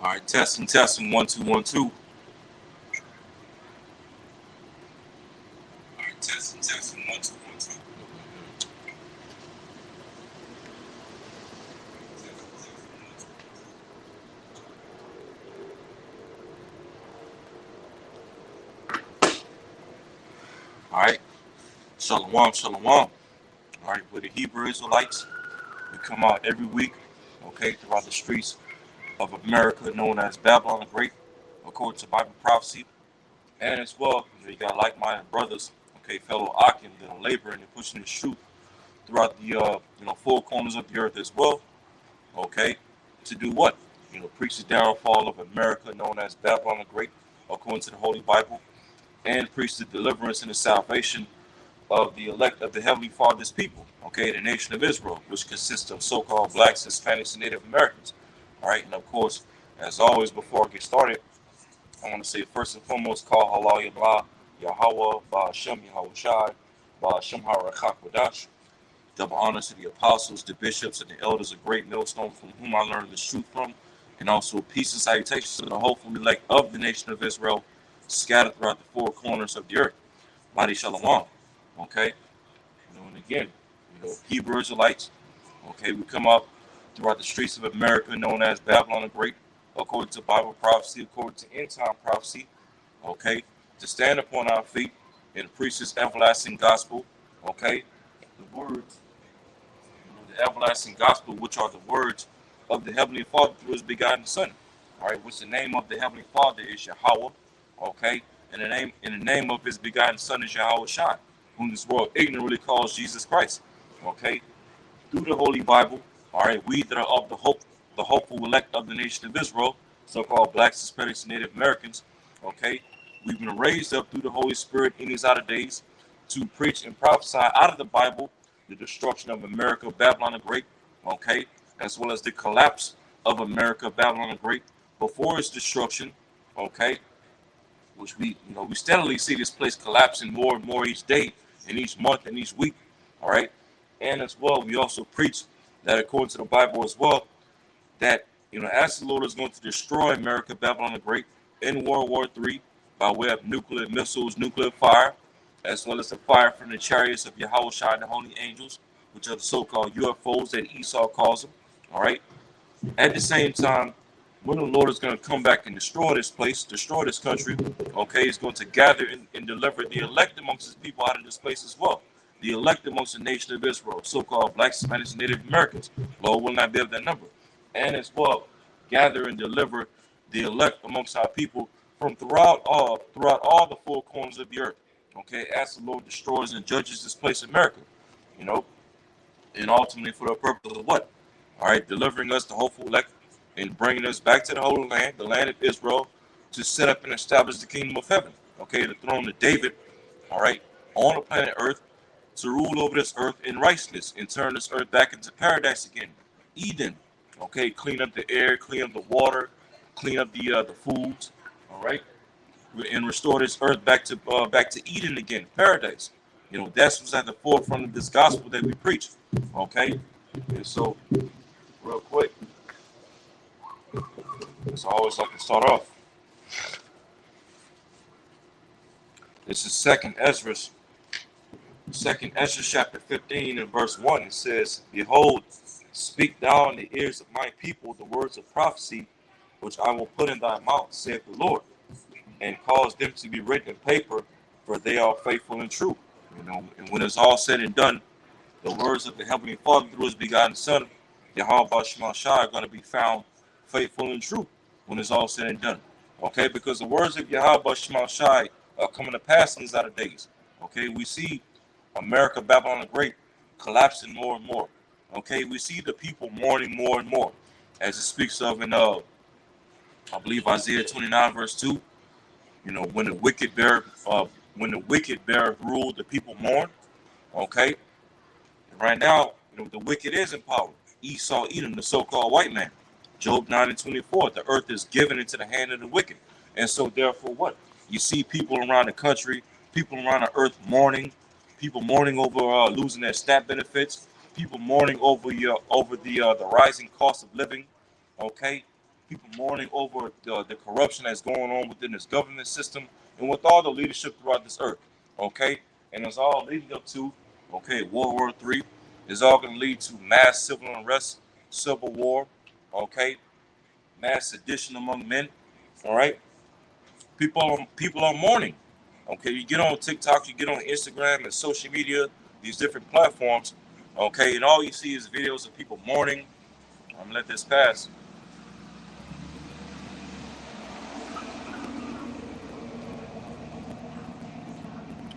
All right, testing, 1 2 1 2. All right, testing, 1 2 1 2. All right, shalom. All right, we're the Hebrew Israelites. We come out every week, okay, throughout the streets of America, known as Babylon the Great, according to Bible prophecy. And as well, you got like-minded brothers, okay, fellow Akim that are laboring and pushing this truth throughout the four corners of the earth as well. Okay, to do what? Preach the downfall of America, known as Babylon the Great, according to the Holy Bible, and preach the deliverance and the salvation of the elect of the Heavenly Father's people, okay, the nation of Israel, which consists of so-called blacks, Hispanics, and Native Americans. All right, and of course, as always, before I get started, I want to say first and foremost, call halal Yabah, Yahweh, Ba'ashem, Yahweh Shai, Ba'ashem Harakak. Double honors to the apostles, the bishops, and the elders of Great Millstone, from whom I learned this truth from, and also peace and salutations to the hopeful elect of the nation of Israel, scattered throughout the four corners of the earth. Mighty Shalom. Okay? And again, Hebrew Israelites, okay, we come up throughout the streets of America, known as Babylon the Great, according to Bible prophecy, according to end time prophecy, okay, to stand upon our feet and preach this everlasting gospel, okay, the words, the everlasting gospel, which are the words of the Heavenly Father through His begotten Son, all right, which the name of the Heavenly Father is Yahweh, okay, and the name of His begotten Son is Yahweh Shai, whom this world ignorantly calls Jesus Christ, okay, through the Holy Bible, all right, we that are of the hopeful elect of the nation of Israel, so-called blacks, Hispanics, and Native Americans, okay, we've been raised up through the Holy Spirit in these outer days to preach and prophesy out of the Bible the destruction of America, Babylon the Great, okay, as well as the collapse of America, Babylon the Great, before its destruction, okay, which we steadily see this place collapsing more and more each day and each month and each week, all right, and as well, we also preach that according to the Bible as well, that, as the Lord is going to destroy America, Babylon the Great, in World War III by way of nuclear missiles, nuclear fire, as well as the fire from the chariots of Yahweh Shai and the holy angels, which are the so-called UFOs that Esau calls them, all right? At the same time, when the Lord is going to come back and destroy this place, destroy this country, okay, He's going to gather and deliver the elect amongst His people out of this place as well. The elect amongst the nation of Israel, so-called blacks, Hispanics, and Native Americans. Lord will not be of that number. And as well, gather and deliver the elect amongst our people from throughout all the four corners of the earth. Okay, as the Lord destroys and judges this place, America, and ultimately for the purpose of what? All right, delivering us the hopeful elect and bringing us back to the Holy Land, the land of Israel, to set up and establish the kingdom of heaven. Okay, the throne of David, all right, on the planet Earth, to rule over this earth in righteousness and turn this earth back into paradise again, Eden. Okay, clean up the air, clean up the water, clean up the foods, all right, and restore this earth back to Eden again, paradise. That's what's at the forefront of this gospel that we preach. Okay, and so real quick, as I always like to start off. This is Second Ezra chapter 15 and verse 1. It says, "Behold, speak thou in the ears of my people the words of prophecy, which I will put in thy mouth, saith the Lord, and cause them to be written in paper, for they are faithful and true." And when it's all said and done, the words of the Heavenly Father through His begotten Son, Yahweh Shema Shai, are going to be found faithful and true when it's all said and done. Okay, because the words of Yahweh Shema Shai are coming to pass in these latter days. Okay, we see America, Babylon the Great, collapsing more and more. Okay, we see the people mourning more and more, as it speaks of in I believe Isaiah 29 verse 2. When the wicked bear rule, the people mourn. Okay, and right now, the wicked is in power. Esau, Edom, the so-called white man. Job 9 and 24. The earth is given into the hand of the wicked, and so therefore, what you see people around the country, people around the earth mourning, people mourning over losing their SNAP benefits, people mourning over the rising cost of living. Okay, people mourning over the corruption that's going on within this government system and with all the leadership throughout this earth. Okay, and it's all leading up to World War III. It's all going to lead to mass civil unrest, civil war. Okay, mass sedition among men. All right, people are mourning. Okay, you get on TikTok, you get on Instagram and social media, these different platforms. Okay, and all you see is videos of people mourning. I'm gonna let this pass.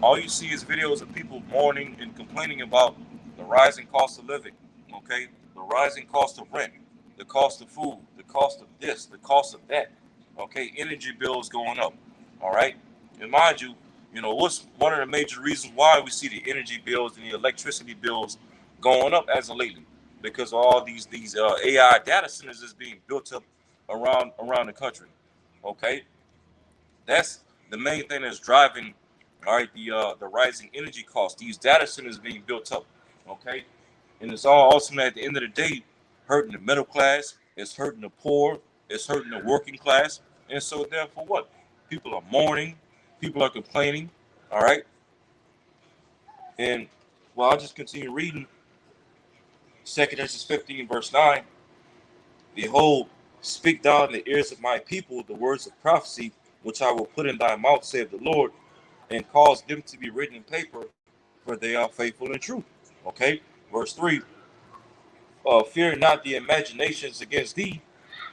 All you see is videos of people mourning and complaining about the rising cost of living. Okay, the rising cost of rent, the cost of food, the cost of this, the cost of that. Okay, energy bills going up. All right, and mind you, what's one of the major reasons why we see the energy bills and the electricity bills going up as of lately? Because of all these AI data centers is being built up around the country. Okay, that's the main thing that's driving, all right, the rising energy costs. These data centers being built up. Okay, and it's all ultimately at the end of the day hurting the middle class. It's hurting the poor. It's hurting the working class. And so therefore, what? People are mourning. People are complaining. All right, and well, I'll just continue reading. 2 Corinthians 15, verse 9. Behold, speak thou in the ears of my people the words of prophecy, which I will put in thy mouth, saith the Lord, and cause them to be written in paper, for they are faithful and true. Okay, verse 3. Fear not the imaginations against thee,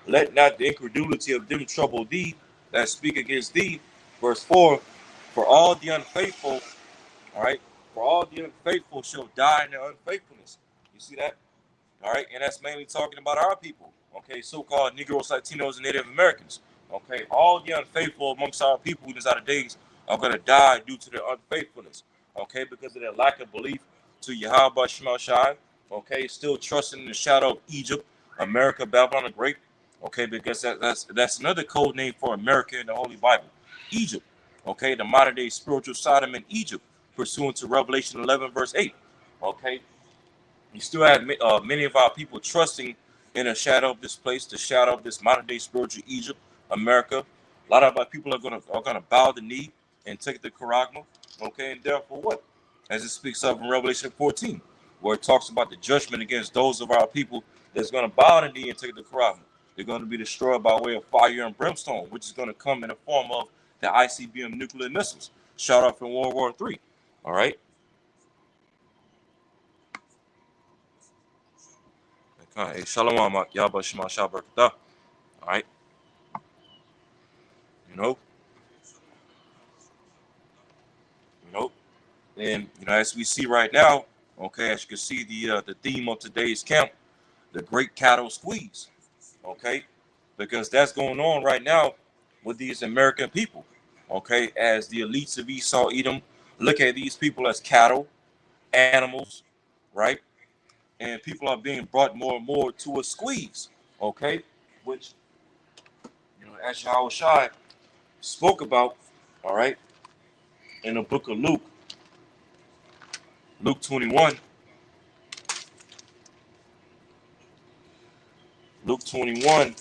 let not the incredulity of them trouble thee that speak against thee. Verse 4. For all the unfaithful, all right, for all the unfaithful shall die in their unfaithfulness. You see that? All right, and that's mainly talking about our people, okay, so-called Negroes, Latinos, and Native Americans. Okay, all the unfaithful amongst our people in these outer days are going to die due to their unfaithfulness, okay, because of their lack of belief to Yahweh Shema Shai, okay, still trusting in the shadow of Egypt, America, Babylon the Great, okay, because that's another code name for America in the Holy Bible, Egypt, okay, the modern day spiritual Sodom in Egypt, pursuant to Revelation 11, verse 8, okay. You still have many of our people trusting in the shadow of this place, the shadow of this modern day spiritual Egypt, America. A lot of our people are gonna bow the knee and take the charagma. Okay, and therefore what? As it speaks of in Revelation 14, where it talks about the judgment against those of our people that's gonna bow the knee and take the charagma. They're gonna be destroyed by way of fire and brimstone, which is gonna come in the form of the ICBM nuclear missiles shot off in World War III. All right. Hey, Shalom, Yabba Shema Shabrakata. All right, you know, you know, and as we see right now, okay, as you can see the theme of today's camp, the Great Cattle Squeeze, okay, because that's going on right now with these American people, okay, as the elites of Esau Edom look at these people as cattle, animals, right, and people are being brought more and more to a squeeze, okay, which as Yahweh Shai spoke about, all right, in the book of Luke 21, Luke 21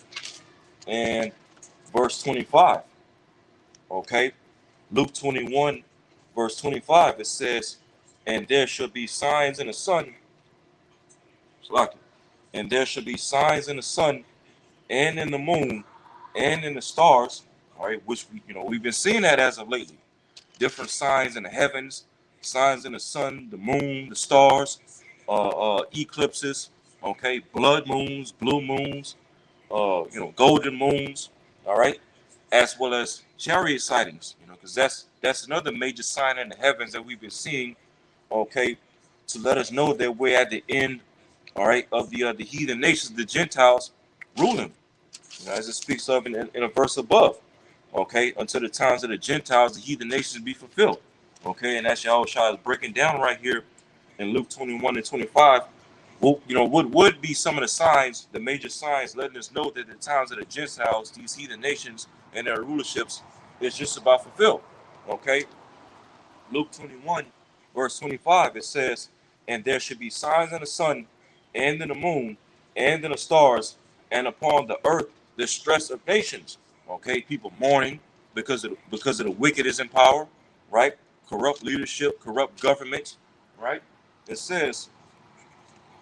and verse 25. Okay, Luke 21, verse 25, it says, and there shall be signs in the sun, and there shall be signs in the sun and in the moon and in the stars, all right, which we've been seeing that as of lately. Different signs in the heavens, signs in the sun, the moon, the stars, eclipses, okay, blood moons, blue moons, golden moons, all right, as well as chariot sightings, because that's another major sign in the heavens that we've been seeing, okay, to let us know that we're at the end, all right, of the heathen nations, the Gentiles ruling, as it speaks of in a verse above, okay, until the times of the Gentiles, the heathen nations be fulfilled, okay, and that's Yahweh Shai is breaking down right here in Luke 21 and 25. Well, what would be some of the signs, the major signs, letting us know that the times of the Gentiles, these heathen nations and their rulerships, is just about fulfilled. Okay, Luke 21, verse 25, it says, and there should be signs in the sun, and in the moon, and in the stars, and upon the earth distress of nations. Okay, people mourning because of the wicked is in power, right? Corrupt leadership, corrupt governments, right? It says,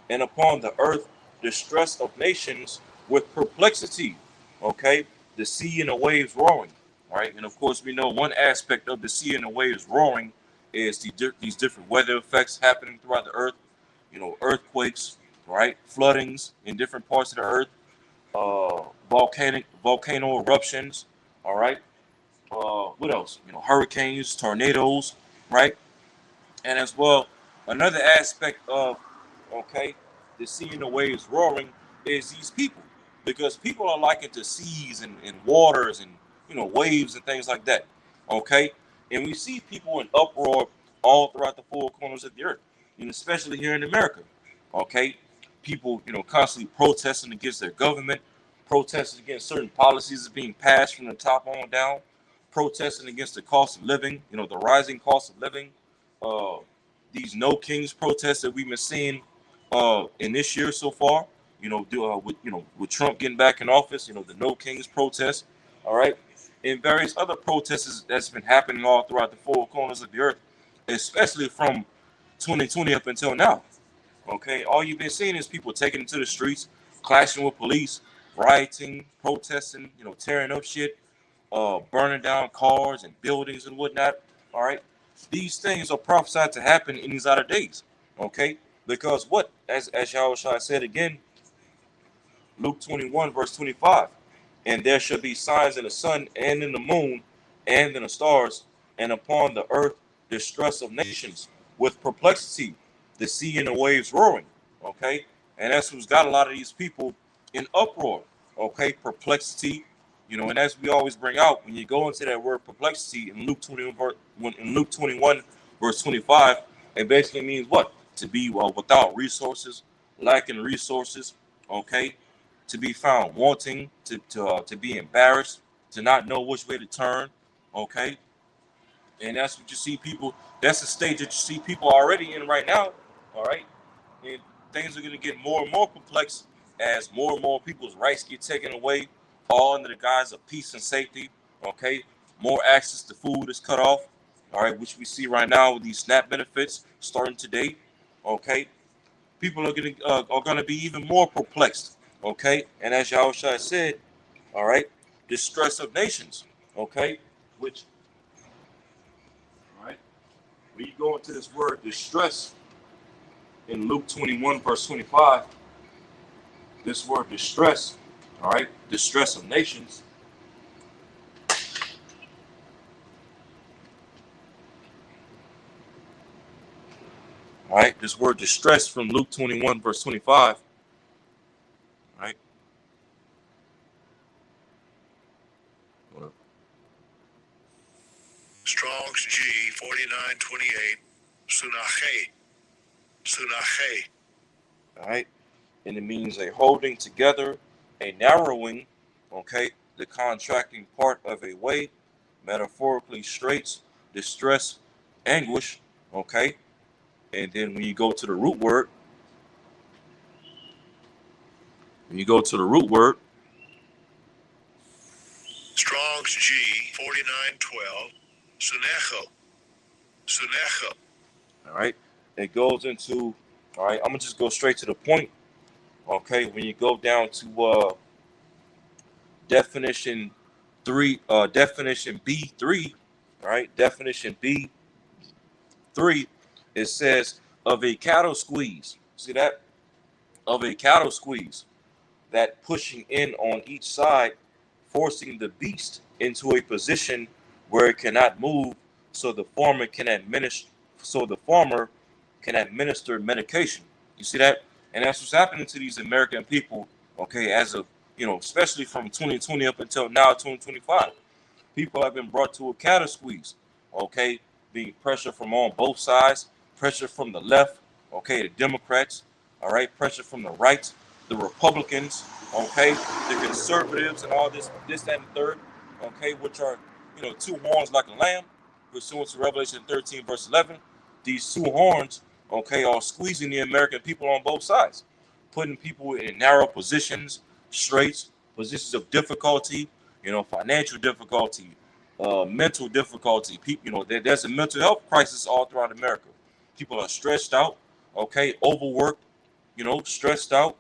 and upon the earth distress of nations with perplexity. Okay, the sea and the waves roaring. All right, and of course we know one aspect of the sea and the waves roaring is these different weather effects happening throughout the earth. You know, earthquakes, right? Floodings in different parts of the earth, volcano eruptions. All right. What else? You know, hurricanes, tornadoes, right? And as well, another aspect of, okay, the sea and the waves roaring is these people, because people are likened to seas and waters and, you know, waves and things like that. Okay, and we see people in uproar all throughout the four corners of the earth, and especially here in America. Okay, people, you know, constantly protesting against their government, protesting against certain policies that's being passed from the top on down, protesting against the cost of living, you know, the rising cost of living. uh, these no kings protests that we've been seeing in this year so far. You know, with Trump getting back in office, you know, the no kings protests. All right, and various other protests that's been happening all throughout the four corners of the earth, especially from 2020 up until now. Okay, all you've been seeing is people taking to the streets, clashing with police, rioting, protesting, you know, tearing up shit, burning down cars and buildings and whatnot. All right, these things are prophesied to happen in these latter days. Okay, because what, as Yahushua said again, Luke 21 verse 25, and there shall be signs in the sun and in the moon and in the stars, and upon the earth distress of nations with perplexity, the sea and the waves roaring. Okay, and that's who's got a lot of these people in uproar. Okay, perplexity. You know, and as we always bring out, when you go into that word perplexity in Luke 21, verse 25, it basically means what? To be without resources, lacking resources. Okay, to be found wanting, to be embarrassed, to not know which way to turn. Okay, and that's what you see people. That's the stage that you see people already in right now. All right, and things are going to get more and more complex as more and more people's rights get taken away, all under the guise of peace and safety. Okay, more access to food is cut off. All right, which we see right now with these SNAP benefits starting today. Okay, people are going to be even more perplexed. Okay, and as Yahushua said, all right, distress of nations. Okay, which, all right, when you go into this word distress in Luke 21 verse 25, this word distress, all right, distress of nations. All right, this word distress from Luke 21 verse 25. All right. Strong's G 4928. Sunache. All right, and it means a holding together, a narrowing, okay, the contracting part of a way, metaphorically straits, distress, anguish, okay. And then when you go to the root word, Strong's G 4912. Sunecho. all right, it goes into, all right, I'm gonna just go straight to the point. Okay, when you go down to definition B3, all right, definition B3, it says of a cattle squeeze. See that? Of a cattle squeeze, that pushing in on each side, forcing the beast into a position where it cannot move, so the farmer can administer medication. You see that? And that's what's happening to these American people, okay, as of, you know, especially from 2020 up until now, 2025. People have been brought to a cattle squeeze, okay, being pressure from on both sides, pressure from the left, okay, the Democrats, all right, pressure from the right, the Republicans, okay, the conservatives, and all this, that, and the third, okay, which are, you know, two horns like a lamb, pursuant to Revelation 13, verse 11. These two horns, okay, are squeezing the American people on both sides, putting people in narrow positions, straits, positions of difficulty, financial difficulty, mental difficulty. People, there's a mental health crisis all throughout America. People are stressed out, okay, overworked, stressed out,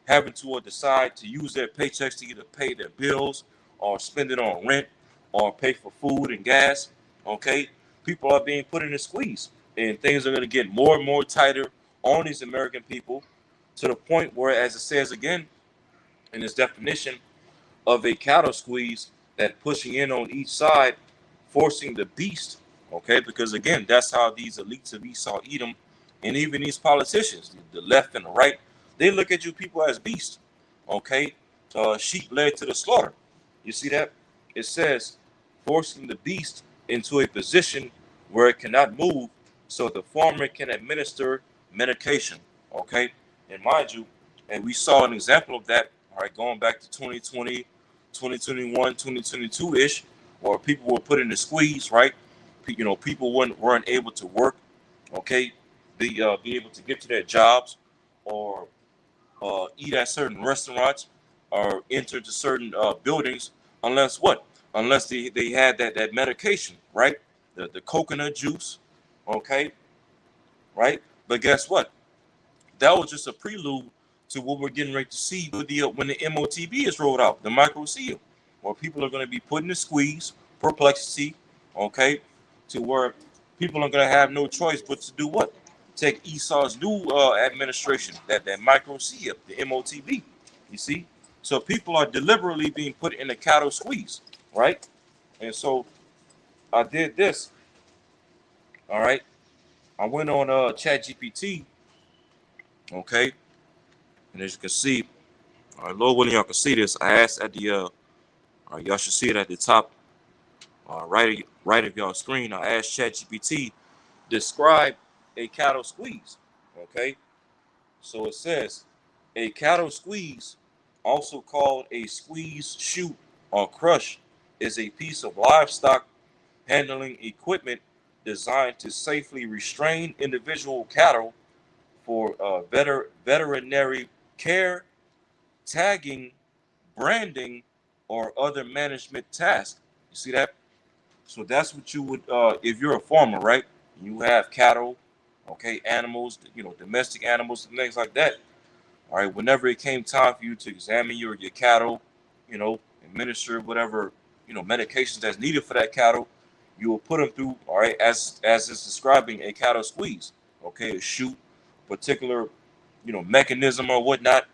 having to decide to use their paychecks to either pay their bills or spend it on rent or pay for food and gas. Okay, people are being put in a squeeze, and things are going to get more and more tighter on these American people to the point where, as it says again in its definition of a cattle squeeze, that pushing in on each side, forcing the beast. Okay, because again, that's how these elites of Esau, Edom, and even these politicians, the left and the right, they look at you people as beasts. Okay, sheep led to the slaughter. You see that? It says forcing the beast into a position where it cannot move, so the farmer can administer medication. Okay, and mind you, and we saw an example of that. All right, going back to 2020, 2021, 2022 ish, where people were put in the squeeze. Right, people weren't able to work. Okay, be able to get to their jobs or eat at certain restaurants or enter to certain buildings unless what? Unless they had that medication, right? The coconut juice, okay, right? But guess what? That was just a prelude to what we're getting ready to see with when the MOTB is rolled out, the micro seal, where people are going to be put in the squeeze, perplexity, okay, to where people are going to have no choice but to do what? Take Esau's new administration, that micro seal, the MOTB. You see, so people are deliberately being put in a cattle squeeze, right? And so I did this. All right, I went on ChatGPT, okay, and as you can see, all right, Lord willing, y'all can see this. I asked at the y'all should see it at the top, right of y'all screen. I asked ChatGPT, describe a cattle squeeze. Okay, so it says a cattle squeeze, also called a squeeze, shoot, or crush, is a piece of livestock handling equipment designed to safely restrain individual cattle for veterinary care, tagging, branding, or other management tasks. You see that? So that's what you would, if you're a farmer, right? You have cattle, okay, animals, domestic animals and things like that. All right, whenever it came time for you to examine your cattle, administer whatever, medications that's needed for that cattle, you will put them through, all right, as it's describing a cattle squeeze, okay, a shoot, particular, mechanism or whatnot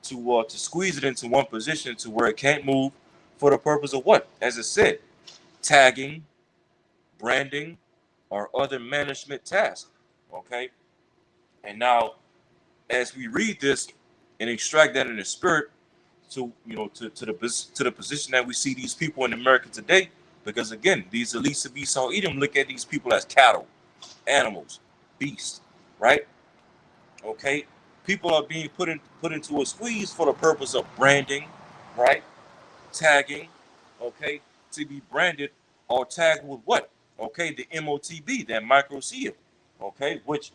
to squeeze it into one position to where it can't move for the purpose of what? As it said, tagging, branding, or other management tasks. Okay. And now, as we read this and extract that in the spirit to the position that we see these people in America today, because again, these elites of Esau Edom look at these people as cattle, animals, beasts, right? Okay. People are being put into a squeeze for the purpose of branding, right? Tagging, okay, to be branded or tagged with what? Okay, the MOTB, that micro seal, okay, which,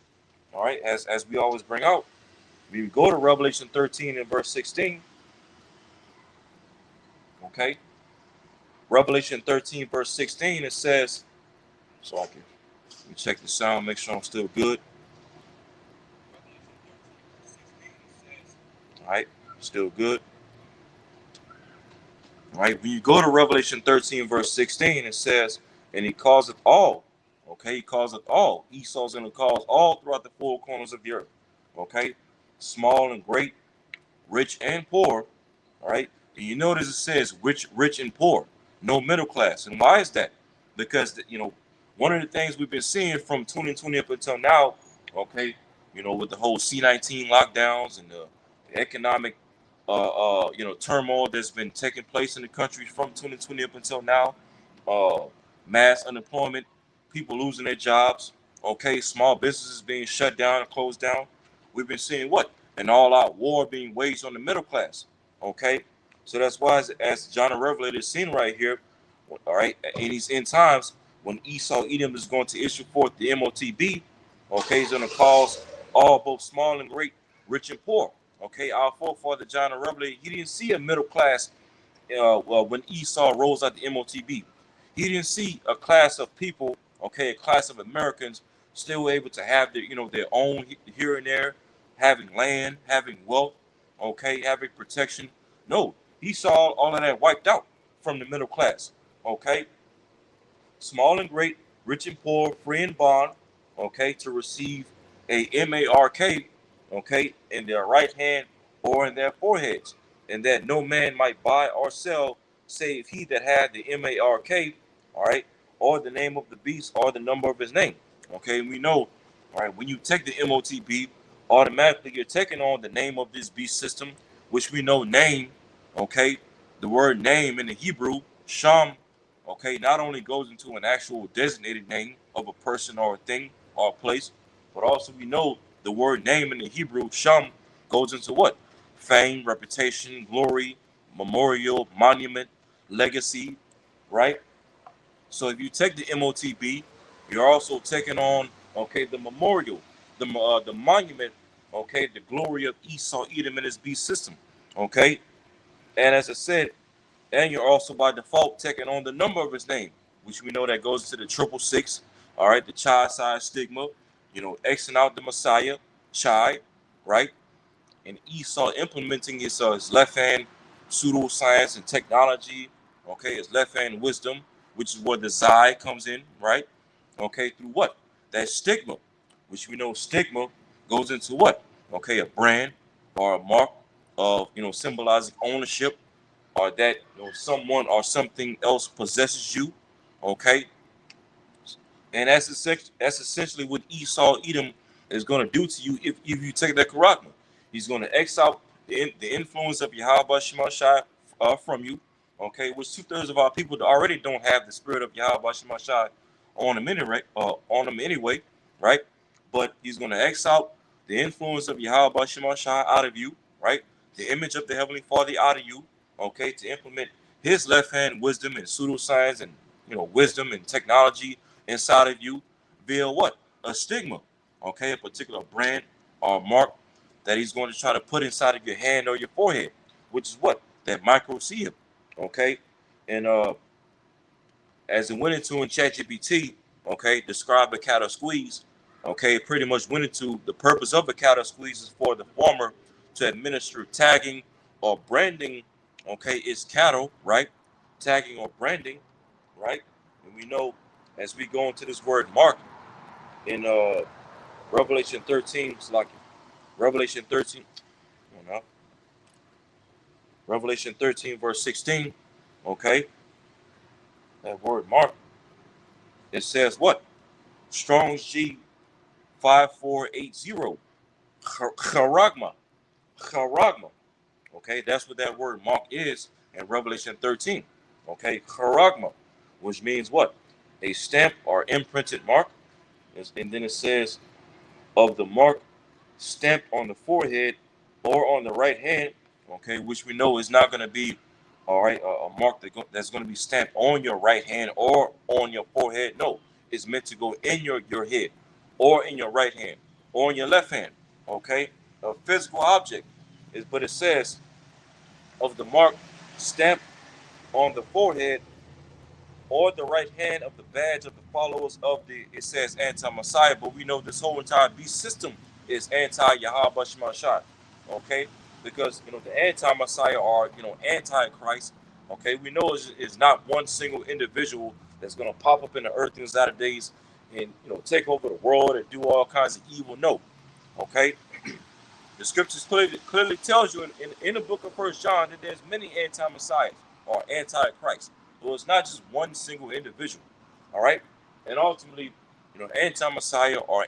all right, as we always bring out, we go to Revelation 13 and verse 16, okay, Revelation 13 verse 16, it says, so I can let me check the sound, make sure I'm still good. All right, still good. Right, when you go to Revelation 13 verse 16, it says, and he calls it all. Okay, he calls it all. Esau's going to cause all throughout the four corners of the earth. Okay, small and great, rich and poor. All right, and you notice it says rich and poor, no middle class. And why is that? Because one of the things we've been seeing from 2020 up until now, okay, with the whole C-19 lockdowns and the economic turmoil that's been taking place in the country from 2020 up until now, mass unemployment, people losing their jobs, okay, small businesses being shut down and closed down. We've been seeing what? An all-out war being waged on the middle class, okay? So that's why, as John the Revelator is seen right here, all right, in these end times, when Esau Edom is going to issue forth the MOTB, okay, he's going to cause all, both small and great, rich and poor, okay, our forefather John the Revelator, he didn't see a middle class when Esau rose out the MOTB. He didn't see a class of people, okay, a class of Americans still able to have their, their own here and there, having land, having wealth, okay, having protection. No, he saw all of that wiped out from the middle class, okay, small and great, rich and poor, free and bond, okay, to receive a mark, okay, in their right hand or in their foreheads, and that no man might buy or sell save he that had the mark, all right, or the name of the beast or the number of his name. Okay, we know, all right, when you take the MOTB, automatically you're taking on the name of this beast system, which we know name, okay, the word name in the Hebrew, Sham, okay, not only goes into an actual designated name of a person or a thing or a place, but also we know the word name in the Hebrew, Sham, goes into what? Fame, reputation, glory, memorial, monument, legacy, right? So if you take the MOTB, you're also taking on, okay, the memorial, the monument, okay, the glory of Esau, Edom, and his beast system, okay? And as I said, and you're also by default taking on the number of his name, which we know that goes to the 666, all right, the child side stigma, Xing out the Messiah, Chai, right? And Esau implementing his left hand pseudoscience and technology, okay, his left hand wisdom, which is where the Zai comes in, right? Okay, through what? That stigma, which we know stigma goes into what? Okay, a brand or a mark of, symbolizing ownership, or that someone or something else possesses you, okay? And that's essentially what Esau Edom is going to do to you if you take that Karagma. He's going to exile the influence of Yahweh Shema Shai from you, okay? Which 2/3 of our people already don't have the spirit of Yahweh Shema Shai on them anyway, right? But he's going to exile the influence of Yahweh Shema Shai out of you, right? The image of the Heavenly Father out of you, okay? To implement his left hand wisdom and pseudoscience and wisdom and technology inside of you via what? A stigma, okay? A particular brand or mark that he's going to try to put inside of your hand or your forehead, which is what? That microseum, okay? And as it went into in ChatGPT, okay, describe a cattle squeeze, okay, it pretty much went into the purpose of a cattle squeeze is for the farmer to administer tagging or branding, okay, its cattle, right? Tagging or branding, right? And we know as we go into this word mark in Revelation 13, it's like Revelation 13, no, Revelation 13, verse 16, okay, that word mark, it says what? Strong's G 5480, charagma, charagma, okay, that's what that word mark is in Revelation 13, okay, charagma, which means what? A stamp or imprinted mark, and then it says of the mark stamped on the forehead or on the right hand, okay, which we know is not going to be, all right, a mark that's going to be stamped on your right hand or on your forehead. No, it's meant to go in your head or in your right hand or in your left hand, okay, a physical object. But it says of the mark stamped on the forehead or the right hand of the badge of the followers of it says anti-Messiah, but we know this whole entire beast system is anti-Yahweh Shema Shai, okay? Because, the anti-Messiah are, anti-Christ, okay? We know it's not one single individual that's going to pop up in the earth in the latter days and, take over the world and do all kinds of evil. No, okay? The scriptures clearly tells you in the book of First John that there's many anti-messiahs or anti-Christ. So it's not just one single individual. All right. And ultimately, anti-messiah or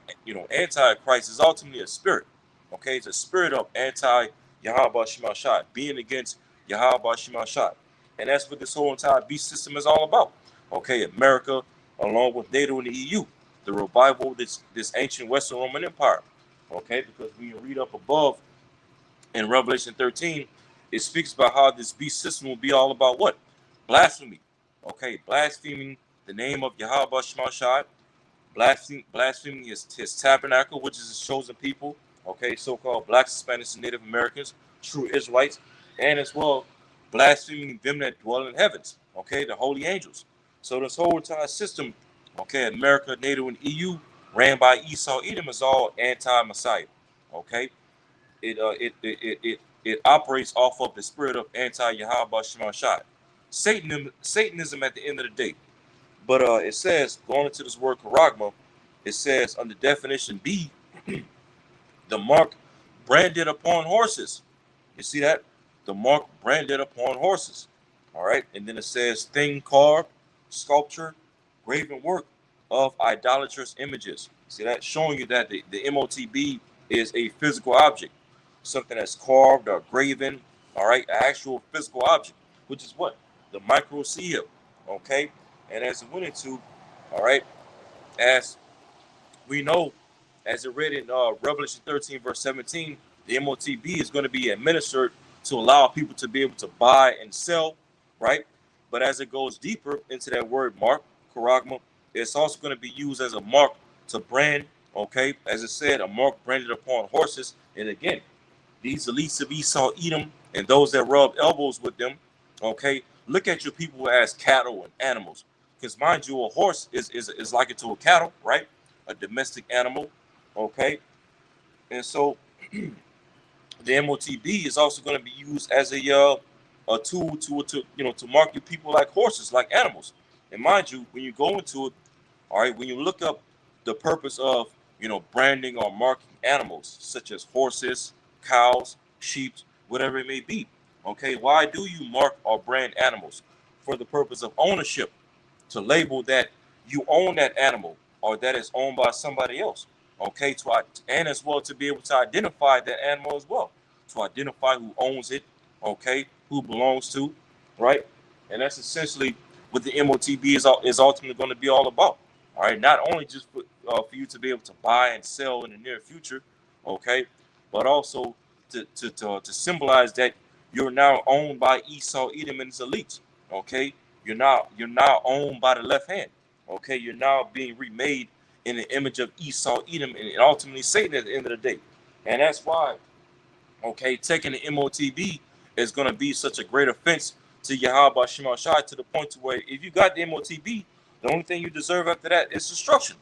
anti-Christ is ultimately a spirit. Okay, it's a spirit of anti-Yahweh Shema Shai, being against Yahweh Shema Shai. And that's what this whole entire beast system is all about. Okay, America, along with NATO and the EU, the revival of this ancient Western Roman Empire. Okay, because we read up above in Revelation 13, it speaks about how this beast system will be all about what? Blasphemy. Okay, blaspheming the name of Yahweh Shema Shai, blaspheming his tabernacle, which is his chosen people. okay, so-called blacks, Hispanics, and Native Americans, true Israelites, and as well blaspheming them that dwell in heavens, okay, the holy angels. So this whole entire system, okay, America, NATO, and EU, ran by Esau Edom, is all anti-Messiah, okay. It operates off of the spirit of anti-Yahweh Shema Shai. Satanism at the end of the day. But it says, going into this word charagma, it says under definition B, the mark branded upon horses. You see that? The mark branded upon horses. All right. And then it says thing carved, sculpture, graven work of idolatrous images. See that? Showing you that the MOTB is a physical object, something that's carved or graven. All right. An actual physical object, which is what? The microcia. Okay. And as it went into, all right, as we know, as it read in Revelation 13, verse 17, the MOTB is going to be administered to allow people to be able to buy and sell, right? But as it goes deeper into that word mark, charagma, it's also going to be used as a mark to brand, okay? As it said, a mark branded upon horses. And again, these elites of Esau, Edom, and those that rub elbows with them, okay? Look at your people as cattle and animals. Because mind you, a horse is like it to a cattle, right? A domestic animal, okay? And so the MOTB is also going to be used as a tool to market people like horses, like animals. And mind you, when you go into it, all right, when you look up the purpose of branding or marking animals such as horses, cows, sheep, whatever it may be, okay, why do you mark or brand animals? For the purpose of ownership, to label that you own that animal or that is owned by somebody else, okay, and as well to be able to identify that animal as well, to identify who owns it, okay, who belongs to, right? And that's essentially what the MOTB is ultimately going to be all about. All right, not only just for you to be able to buy and sell in the near future, okay, but also to symbolize that you're now owned by Esau, Edom, and his elites, okay. You're now owned by the left hand. Okay, you're now being remade in the image of Esau, Edom, and ultimately Satan at the end of the day. And that's why, okay, taking the MOTB is going to be such a great offense to Yahweh Shema Shai, to the point to where if you got the MOTB, the only thing you deserve after that is destruction.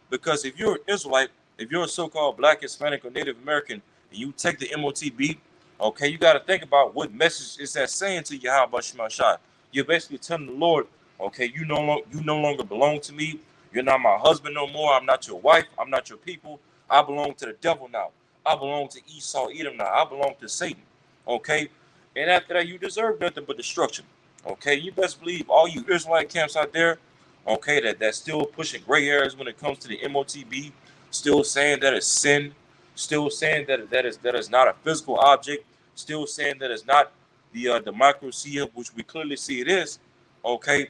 Because if you're an Israelite, if you're a so-called black, Hispanic, or Native American, and you take the MOTB, okay, you got to think about what message is that saying to Yahweh Shema Shai. You're basically telling the Lord, okay, you no longer belong to me. You're not my husband no more. I'm not your wife. I'm not your people. I belong to the devil now. I belong to Esau, Edom now. I belong to Satan. Okay? And after that, you deserve nothing but destruction. Okay? You best believe all you Israelite camps out there, okay, that's still pushing gray areas when it comes to the MOTB, still saying that it's sin, still saying that is not a physical object, still saying that it's not the microcia, which we clearly see it is, okay,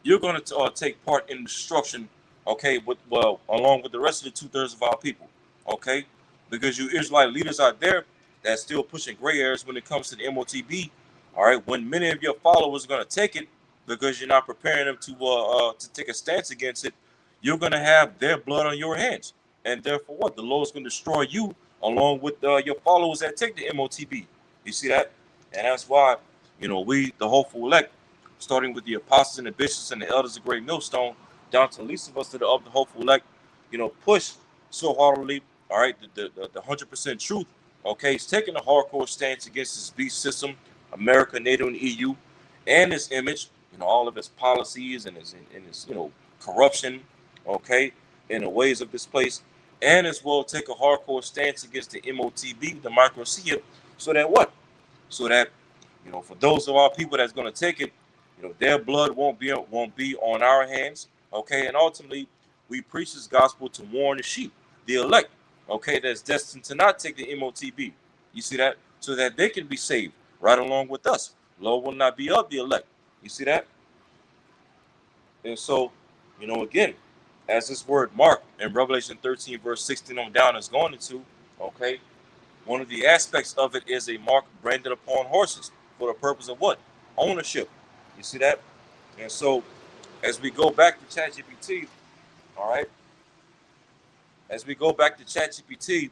you're going to take part in destruction, okay, along with the rest of the 2/3 of our people, okay, because you Israelite leaders out there that's still pushing gray areas when it comes to the MOTB, all right, when many of your followers are going to take it because you're not preparing them to take a stance against it, you're going to have their blood on your hands, and therefore what? The Lord's going to destroy you along with your followers that take the MOTB. You see that? And that's why, we, the hopeful elect, starting with the apostles and the bishops and the elders of Great Millstone, down to the least of us to of the hopeful elect, push so heartily, all right, the 100% truth, okay, it's taking a hardcore stance against this beast system, America, NATO, and EU, and its image, all of its policies and its corruption, okay, in the ways of this place, and as well take a hardcore stance against the MOTB, the microcia, so that what? So that, for those of our people that's going to take it, their blood won't be on our hands, okay? And ultimately, we preach this gospel to warn the sheep, the elect, okay, that's destined to not take the MOTB. You see that? So that they can be saved right along with us. Lord will not be of the elect. You see that? And so, again, as this word mark in Revelation 13, verse 16 on down is going into, okay, one of the aspects of it is a mark branded upon horses for the purpose of what? Ownership. You see that? And so, as we go back to ChatGPT, all right, as we go back to ChatGPT,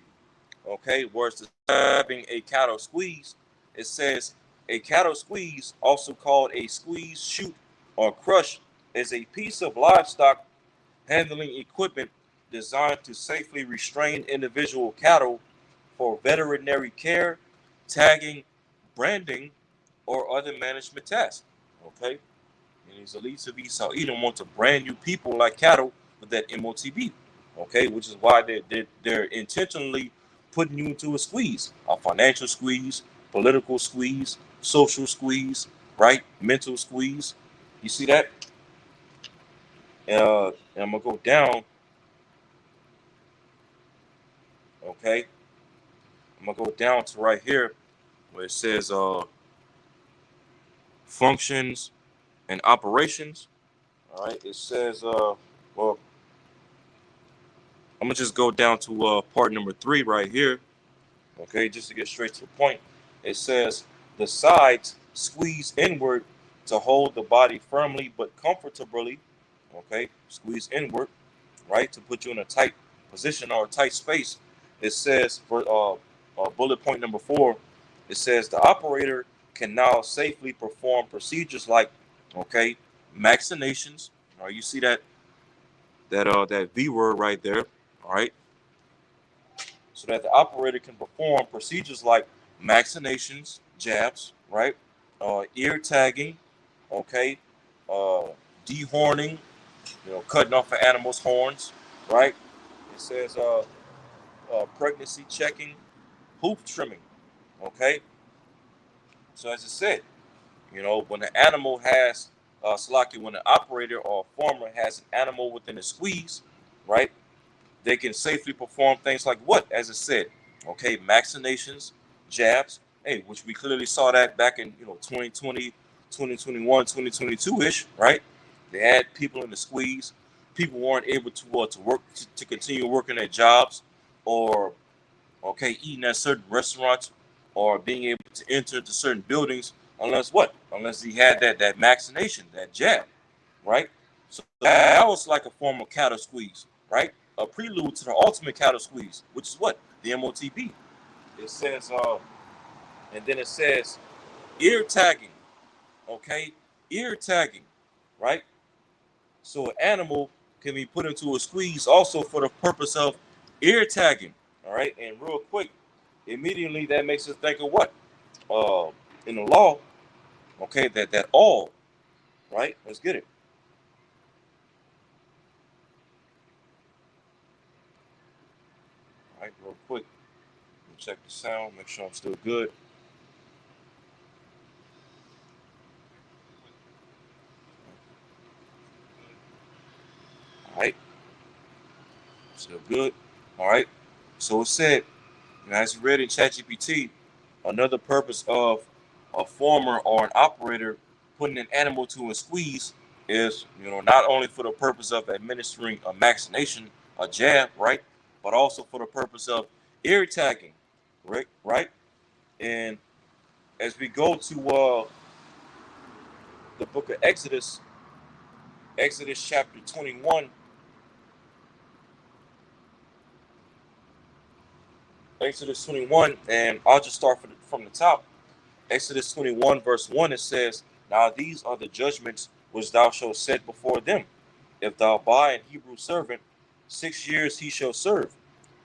Okay, whereas describing a cattle squeeze, it says a cattle squeeze, also called a squeeze, shoot, or crush, is a piece of livestock handling equipment designed to safely restrain individual cattle for veterinary care, tagging, branding, or other management tasks. Okay, and these elites of Esau Edom want to brand you people like cattle with that MOTB. Okay, which is why they're intentionally putting you into a squeeze, a financial squeeze, political squeeze, social squeeze, right? Mental squeeze. You see that? And I'm gonna go down. Okay, I'm gonna go down to right here where it says functions and operations. All right, it says well, I'm gonna just go down to part number 3 right here. Okay, just to get straight to the point. It says the sides squeeze inward to hold the body firmly but comfortably. Okay, squeeze inward, right, to put you in a tight position or a tight space. It says for bullet point number 4, it says the operator can now safely perform procedures like, okay, vaccinations. All right, you see that V word right there. All right, so that the operator can perform procedures like vaccinations, jabs, right, ear tagging, okay, uh, dehorning, cutting off an animal's horns, right. It says pregnancy checking, hoof trimming, okay. So as I said, when the animal has Salaki, when the operator or farmer has an animal within a squeeze, right, they can safely perform things like what, as I said, okay, vaccinations, jabs, hey, which we clearly saw that back in 2020, 2021, 2022-ish, right? They had people in the squeeze. People weren't able to work to continue working their jobs, or okay, eating at certain restaurants, or being able to enter into certain buildings unless what? Unless he had that vaccination, that jab, right? So that was like a form of cattle squeeze, right? A prelude to the ultimate cattle squeeze, which is what? The MOTB. It says, and then it says ear tagging, okay? Ear tagging, right? So an animal can be put into a squeeze also for the purpose of ear tagging, all right? And real quick, immediately that makes us think of what? Uh, in the law, okay, that all, right? Let's get it. All right, real quick. Check the sound, make sure I'm still good. All right, still good. All right. So it said, as you read in ChatGPT, another purpose of a farmer or an operator putting an animal to a squeeze is, not only for the purpose of administering a vaccination, a jab, right, but also for the purpose of ear tagging, right, right. And as we go to the book of Exodus, Exodus chapter 21, Exodus 21, and I'll just start from the top. Exodus 21, verse 1, it says, now these are the judgments which thou shalt set before them. If thou buy an Hebrew servant, 6 years he shall serve,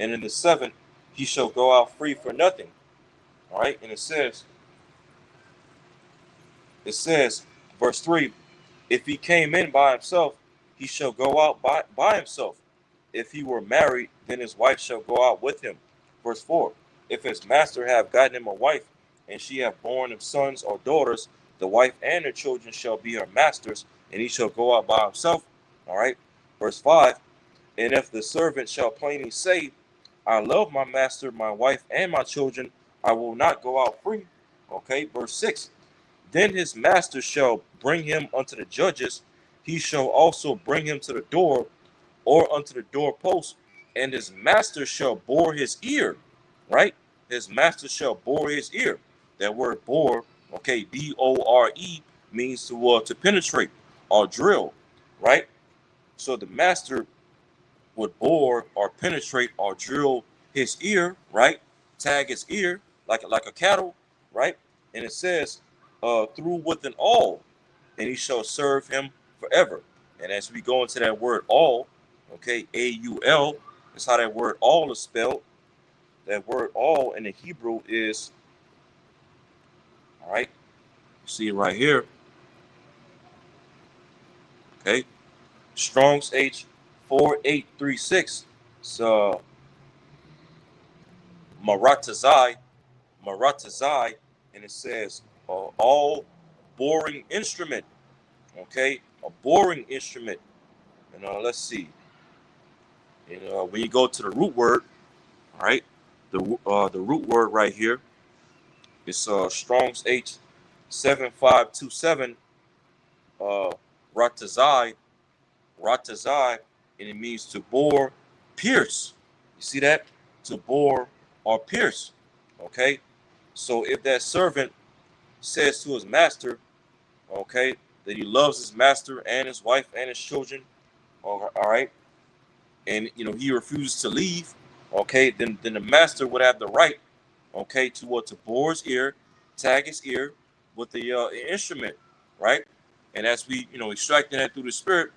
and in the seventh he shall go out free for nothing. All right, and it says, verse 3, if he came in by himself, he shall go out by himself. If he were married, then his wife shall go out with him. Verse 4, if his master have gotten him a wife, and she have borne him sons or daughters, the wife and her children shall be her master's, and he shall go out by himself. All right. Verse 5, and if the servant shall plainly say, I love my master, my wife, and my children, I will not go out free. Okay. Verse 6, then his master shall bring him unto the judges. He shall also bring him to the door or unto the doorpost, and his master shall bore his ear. Right? His master shall bore his ear. That word bore, okay, B-O-R-E, means to penetrate or drill. Right? So the master would bore or penetrate or drill his ear. Right? tag its ear like a cattle, right? And it says, through with an awl, and he shall serve him forever. And as we go into that word all, okay, A-U-L, that's how that word all is spelled. That word all in the Hebrew is, all right, you see it right here, okay, Strong's H 4836. It's Maratazai, and it says all boring instrument, okay, a boring instrument. And let's see, and when you go to the root word, all right, the root word right here is Strong's H 7527, ratazai, and it means to bore, pierce. You see that? To bore or pierce. Okay? So if that servant says to his master, okay, that he loves his master and his wife and his children, all right, and he refuses to leave, okay, then the master would have the right, okay, to bore his ear, tag his ear with the instrument, right? And as we extracting that through the spirit,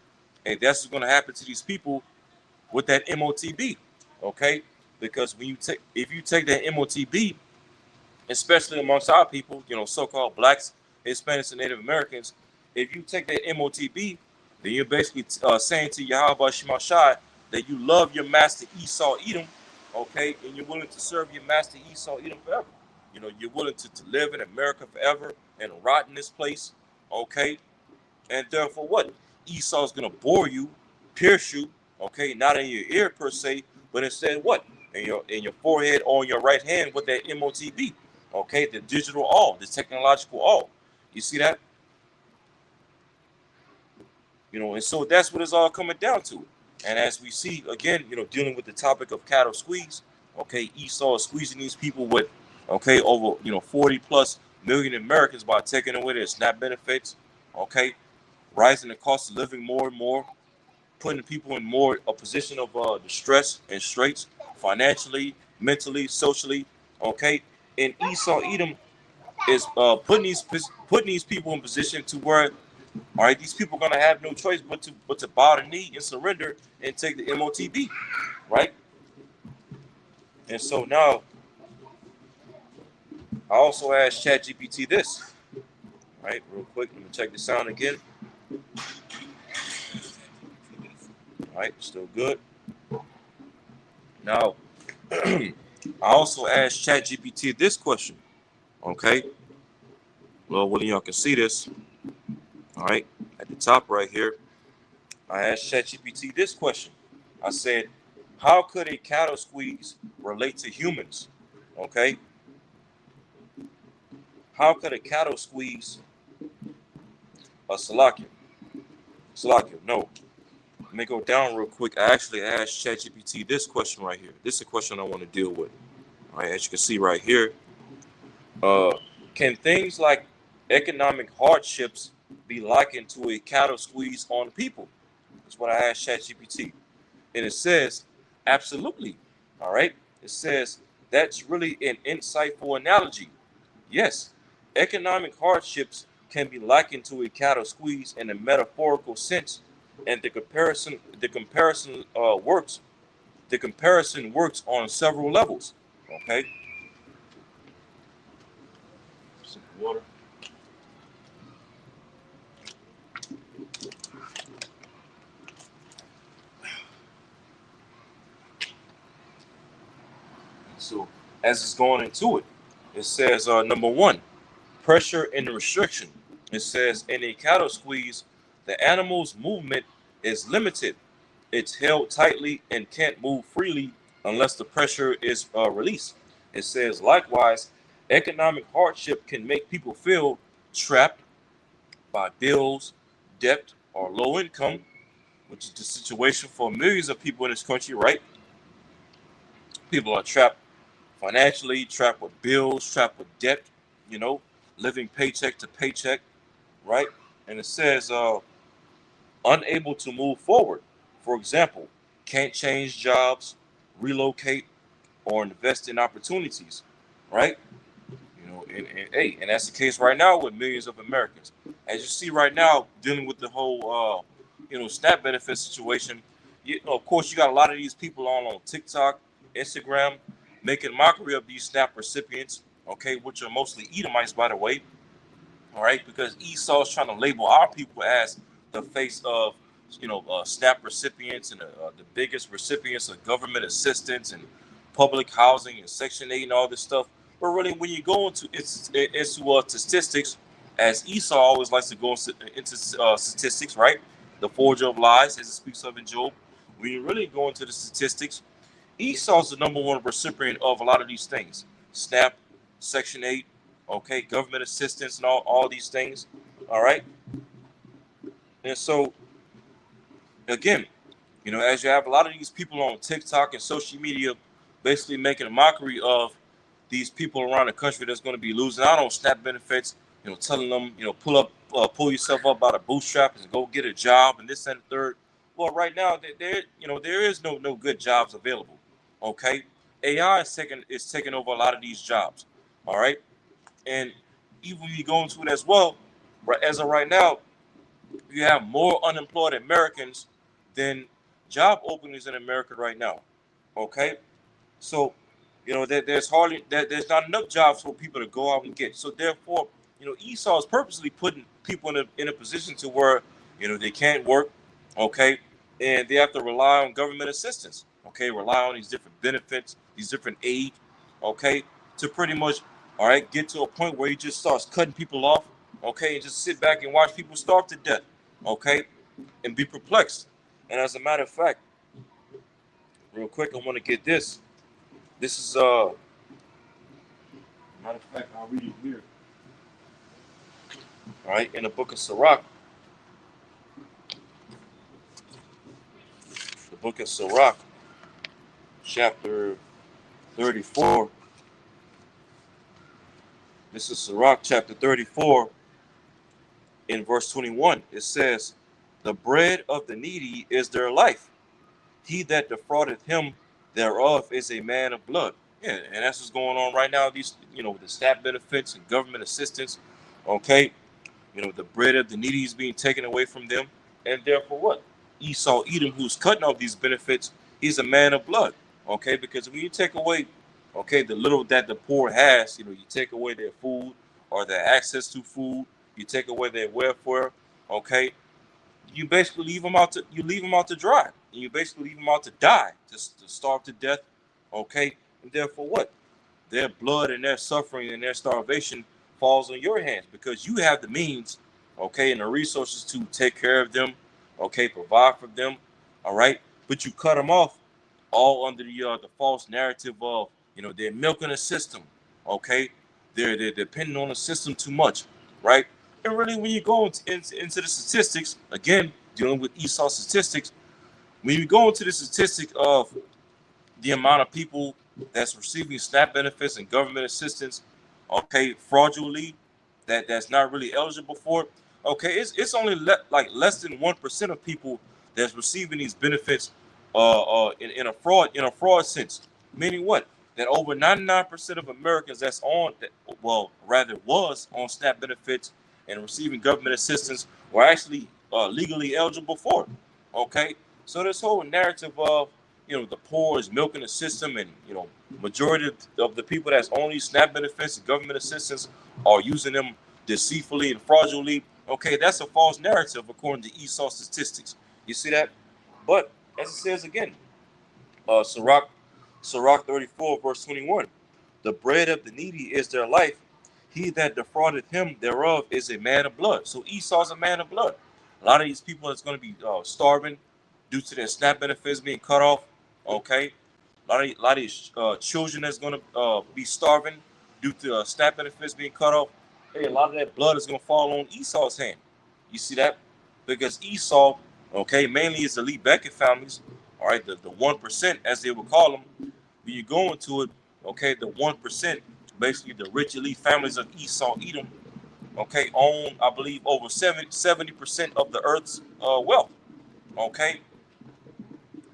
and that's what's going to happen to these people with that MOTB, okay? Because if you take that MOTB, especially amongst our people, so-called blacks, Hispanics, and Native Americans, if you take that MOTB, then you're basically saying to Yahweh Shemashai that you love your master Esau Edom, okay, and you're willing to serve your master Esau Edom forever. You're willing to live in America forever and rot in this place, okay? And therefore, what? Esau's gonna bore you, pierce you, okay, not in your ear per se, but instead what? In your forehead or on your right hand with that MOTB, okay, the digital all, the technological all. You see that? And so that's what it's all coming down to. And as we see again, dealing with the topic of cattle squeeze, okay, Esau is squeezing these people with, okay, over 40 plus million Americans by taking away their SNAP benefits, okay, rising the cost of living more and more, putting people in more a position of distress and straits, financially, mentally, socially, okay. And Esau Edom is putting these people in position to where, all right, these people are gonna have no choice but to bow the knee and surrender and take the MOTB, right? And so now, I also asked ChatGPT this, right? Real quick, let me check the sound again. All right, still good. Now, I also asked ChatGPT this question, okay? Well, y'all can see this, all right, at the top right here. I asked ChatGPT this question. I said, how could a cattle squeeze relate to humans? Okay? How could a cattle squeeze a Salakia? No. Let me go down real quick. I actually asked ChatGPT this question right here. This is a question I want to deal with. All right, as you can see right here. Can things like economic hardships be likened to a cattle squeeze on people? That's what I asked ChatGPT. And it says, absolutely. All right. It says, that's really an insightful analogy. Yes, economic hardships can be likened to a cattle squeeze in a metaphorical sense, and the comparison works. The comparison works on several levels. Okay. Some water. So as it's going into it, it says number one, pressure and restriction. It says in a cattle squeeze, the animal's movement is limited. It's held tightly and can't move freely unless the pressure is released. It says likewise, economic hardship can make people feel trapped by bills, debt, or low income, which is the situation for millions of people in this country, right? People are trapped financially, trapped with bills, trapped with debt, living paycheck to paycheck, right? And it says unable to move forward. For example, can't change jobs, relocate, or invest in opportunities, right? And that's the case right now with millions of Americans. As you see right now, dealing with the whole, SNAP benefit situation. Of course, you got a lot of these people on TikTok, Instagram, making mockery of these SNAP recipients. Okay, which are mostly Edomites, by the way. All right, because Esau is trying to label our people as the face of, SNAP recipients and the biggest recipients of government assistance and public housing and Section 8 and all this stuff. But really, when you go into statistics, as Esau always likes to go into statistics, right? The forger of lies, as it speaks of in Job. When you really go into the statistics, Esau's the number one recipient of a lot of these things. SNAP, Section 8, okay, government assistance and all these things. All right. And so again, as you have a lot of these people on TikTok and social media basically making a mockery of these people around the country that's going to be losing out on SNAP benefits, telling them, pull yourself up by the bootstraps and go get a job and this and the third. Well, right now there is no good jobs available. Okay, AI is taking over a lot of these jobs. All right, and even when you go into it as well, right, as of right now, you have more unemployed Americans than job openings in America right now. Okay, so there's not enough jobs for people to go out and get. So therefore, Esau is purposely putting people in a position to where they can't work. Okay, and they have to rely on government assistance. Okay, rely on these different benefits, these different aid. Okay, to pretty much get to a point where he just starts cutting people off. Okay, and just sit back and watch people starve to death. Okay, and be perplexed. And as a matter of fact, real quick, I want to get this. This is matter of fact, I'll read it here. All right, in the book of Sirach, chapter 34. This is Sirach, chapter 34, in verse 21. It says, "The bread of the needy is their life. He that defraudeth him thereof is a man of blood." Yeah, and that's what's going on right now. These, the SNAP benefits and government assistance. Okay, the bread of the needy is being taken away from them, and therefore what? Esau, Edom, who's cutting off these benefits, he's a man of blood. Okay, because when you take away, the little that the poor has, you take away their food or their access to food, you take away their welfare. Okay, you basically leave them out to dry. And you basically leave them out to die, to starve to death. Okay, and therefore what? Their blood and their suffering and their starvation falls on your hands because you have the means, and the resources to take care of them, provide for them, all right. But you cut them off, all under the false narrative of they're milking the system, okay. They're depending on the system too much, right? And really, when you go into the statistics, again, dealing with Esau statistics, when you go into the statistic of the amount of people that's receiving SNAP benefits and government assistance, fraudulently, that's not really eligible for it, it's only like less than 1% of people that's receiving these benefits, in a fraud sense. Meaning what? That over 99% of Americans that's on that, well, rather was on SNAP benefits and receiving government assistance were actually legally eligible for it. Okay, so this whole narrative of the poor is milking the system, and majority of the people that's on these SNAP benefits and government assistance are using them deceitfully and fraudulently. Okay, that's a false narrative according to Esau statistics. You see that? But as it says again, Sirach 34, verse 21, "The bread of the needy is their life. He that defraudeth him thereof is a man of blood." So Esau's a man of blood. A lot of these people that's going to be starving due to their SNAP benefits being cut off. Okay, a lot of these children that's going to be starving due to SNAP benefits being cut off. Hey, a lot of that blood is going to fall on Esau's hand. You see that? Because Esau, mainly is elite Beckett families. All right, the 1%, as they would call them. When you go into it, the 1%, basically the rich elite families of Esau, Edom, own, I believe, over 70% of the earth's wealth. Okay,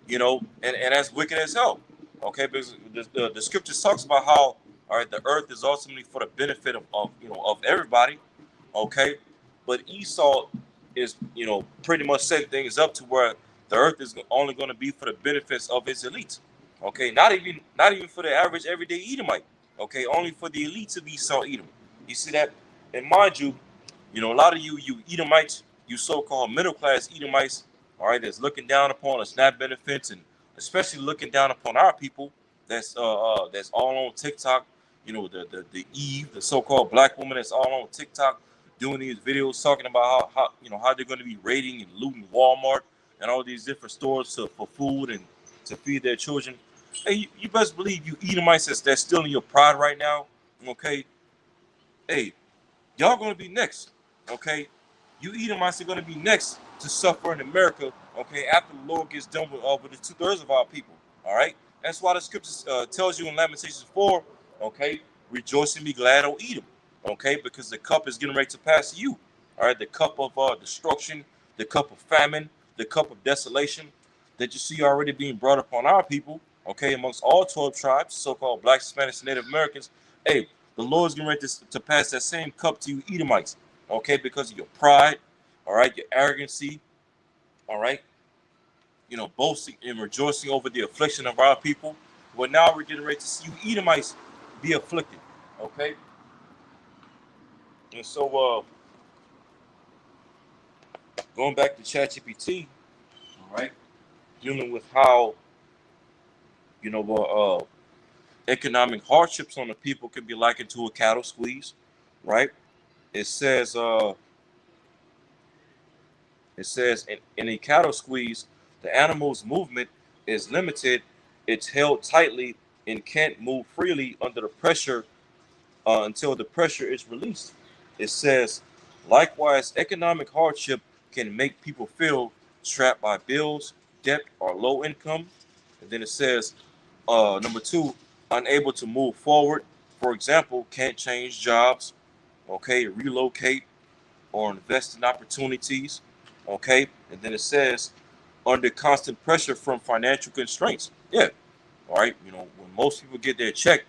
and that's wicked as hell. Okay, because the scriptures talks about how, all right, the earth is ultimately for the benefit of of everybody. Okay, but Esau is pretty much setting things up to where the earth is only going to be for the benefits of its elites. Okay, not even for the average everyday Edomite. Okay, only for the elites of Esau Edom. You see that? And mind you, a lot of you Edomites, you so-called middle class Edomites, all right, that's looking down upon us SNAP benefits, and especially looking down upon our people that's all on TikTok. The Eve, the so-called black woman that's all on TikTok doing these videos talking about how they're going to be raiding and looting Walmart and all these different stores for food and to feed their children. Hey, you best believe you Edomites that's still in your pride right now. Okay, hey, y'all gonna be next. Okay, you Edomites are gonna be next to suffer in America. Okay, after the Lord gets done with the 2/3 of our people. All right, that's why the scriptures tells you in Lamentations 4. Okay, rejoice and be glad, O Edom. Okay, because the cup is getting ready to pass to you. All right, the cup of destruction, the cup of famine, the cup of desolation that you see already being brought upon our people. Okay, amongst all 12 tribes, so-called Black, Spanish, and Native Americans. Hey, the Lord is getting ready to pass that same cup to you Edomites, okay, because of your pride, all right, your arrogancy, all right, boasting and rejoicing over the affliction of our people. Well, now we're getting ready to see you Edomites be afflicted, okay? And so, going back to ChatGPT, all right, dealing with how, you know, uh, uh, economic hardships on the people can be likened to a cattle squeeze, right? It says, uh, It says in a cattle squeeze, the animal's movement is limited, it's held tightly, and can't move freely under the pressure until the pressure is released. It says, likewise, economic hardship can make people feel trapped by bills, debt, or low income. And then it says, number two, unable to move forward. For example, can't change jobs, okay, relocate, or invest in opportunities. Okay, and then it says under constant pressure from financial constraints. Yeah, all right. When most people get their check,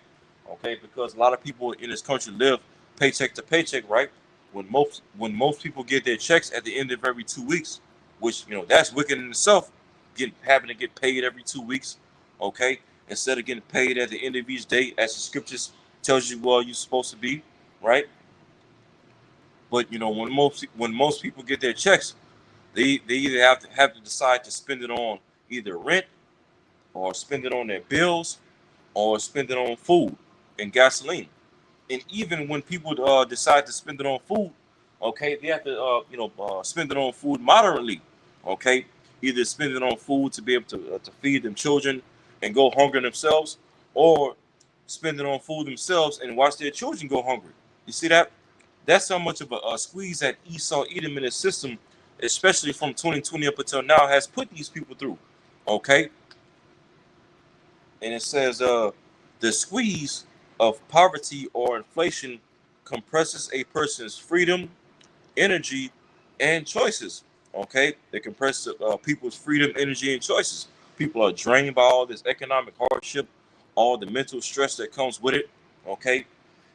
okay, because a lot of people in this country live paycheck to paycheck, right? When most people get their checks at the end of every 2 weeks, which that's wicked in itself, having to get paid every 2 weeks, okay, instead of getting paid at the end of each day, as the scriptures tells you, well, you're supposed to be, right? But when most people get their checks, they either have to decide to spend it on either rent or spend it on their bills or spend it on food and gasoline. And even when people decide to spend it on food, okay, they have to spend it on food moderately. Okay, either spend it on food to be able to feed them children and go hungry themselves, or spend it on food themselves and watch their children go hungry. You see that? That's how much of a squeeze that Esau Edom in the system, especially from 2020 up until now, has put these people through. Okay, and it says the squeeze of poverty or inflation compresses a person's freedom, energy, and choices. Okay, it compresses people's freedom, energy, and choices. People are drained by all this economic hardship, all the mental stress that comes with it. Okay,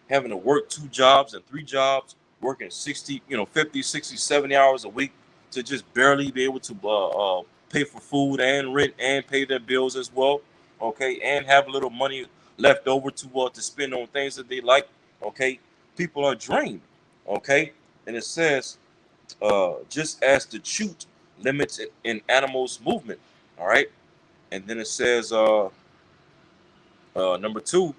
having to work 2 jobs and 3 jobs, working 60, 50, 60, 70 hours a week to just barely be able to pay for food and rent and pay their bills as well. Okay, and have a little money left over to spend on things that they like. Okay, people are drained. Okay, and it says just as the chute limits in animals' movement. All right, and then it says number two,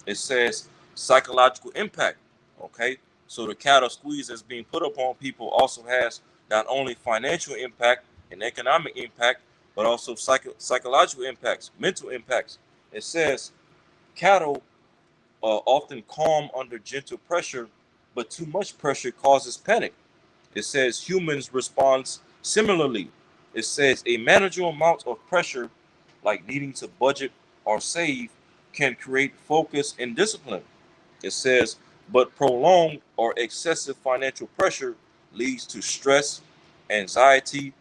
it says psychological impact. Okay, so the cattle squeeze that's being put upon people also has not only financial impact and economic impact, but also psychological impacts, mental impacts. It says cattle are often calm under gentle pressure, but too much pressure causes panic. It says humans respond similarly. It says a manageable amount of pressure, like needing to budget or save, can create focus and discipline. It says, but prolonged or excessive financial pressure leads to stress, anxiety,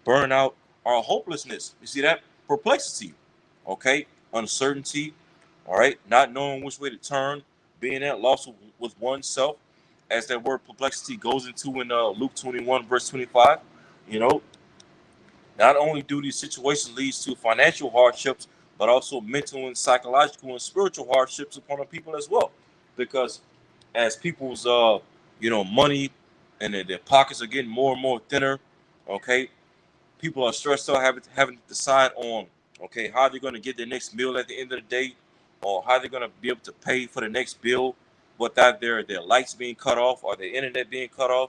burnout, or hopelessness. You see that? Perplexity. okay, uncertainty, all right, not knowing which way to turn, being at loss with oneself, as that word perplexity goes into in Luke 21, verse 25. You know, not only do these situations lead to financial hardships, but also mental and psychological and spiritual hardships upon the people as well, because as people's money and their pockets are getting more and more thinner, okay, people are stressed out having to decide on, okay, how they're going to get their next meal at the end of the day, or how they're going to be able to pay for the next bill without their lights being cut off or their internet being cut off,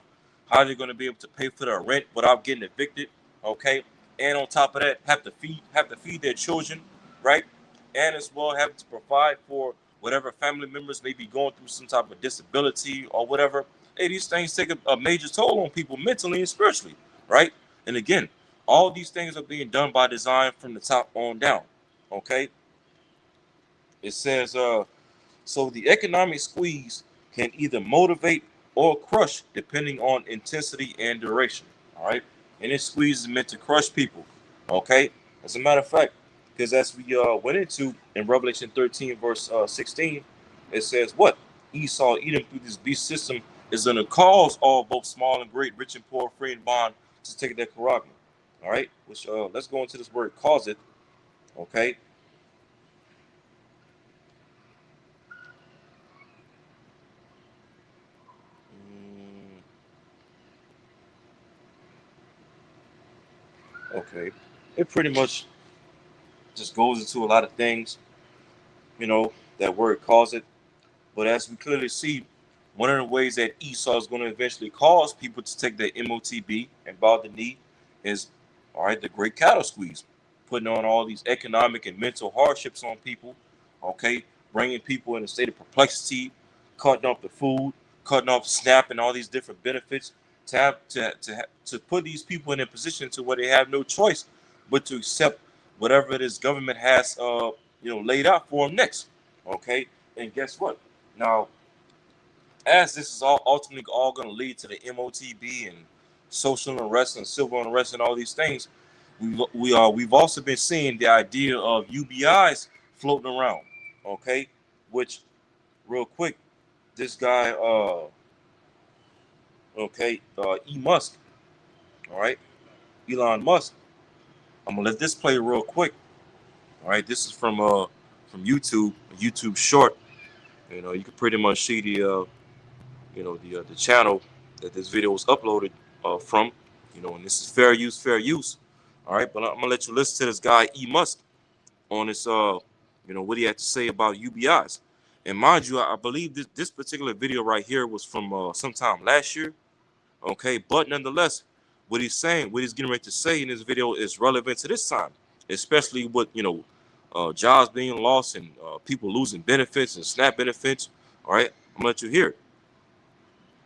how they're going to be able to pay for their rent without getting evicted, okay, and on top of that have to feed their children, right, and as well have to provide for whatever family members may be going through some type of disability or whatever. Hey, these things take a major toll on people mentally and spiritually, right? And again, all these things are being done by design from the top on down. Okay. It says, so the economic squeeze can either motivate or crush depending on intensity and duration. All right. And this squeeze is meant to crush people. Okay. As a matter of fact, because as we went into in Revelation 13, verse 16, it says, what? Esau, eating through this beast system, is going to cause all, both small and great, rich and poor, free and bond, to take their prerogative. All right. Which let's go into this word, cause it. Okay. Mm, okay. It pretty much just goes into a lot of things, that word cause it. But as we clearly see, one of the ways that Esau is going to eventually cause people to take their MOTB and bow the knee is, all right, the great cattle squeeze, putting on all these economic and mental hardships on people, okay, bringing people in a state of perplexity, cutting off the food, cutting off SNAP and all these different benefits to to put these people in a position to where they have no choice but to accept whatever it is government has, laid out for them next, okay. And guess what? Now, as this is all ultimately all going to lead to the MOTB and social unrest and civil unrest and all these things, we've also been seeing the idea of UBIs floating around. Okay, which real quick, this guy, Musk, all right, Elon Musk. I'm gonna let this play real quick. All right, this is from YouTube, a YouTube short. You can pretty much see the channel that this video was uploaded from, and this is fair use, fair use. All right, but I'm gonna let you listen to this guy E Musk on this, what he had to say about UBIs. And mind you, I believe this particular video right here was from sometime last year. Okay, but nonetheless, what he's saying, what he's getting ready to say in this video is relevant to this time, especially with jobs being lost and people losing benefits and SNAP benefits. All right, I'm gonna let you hear it.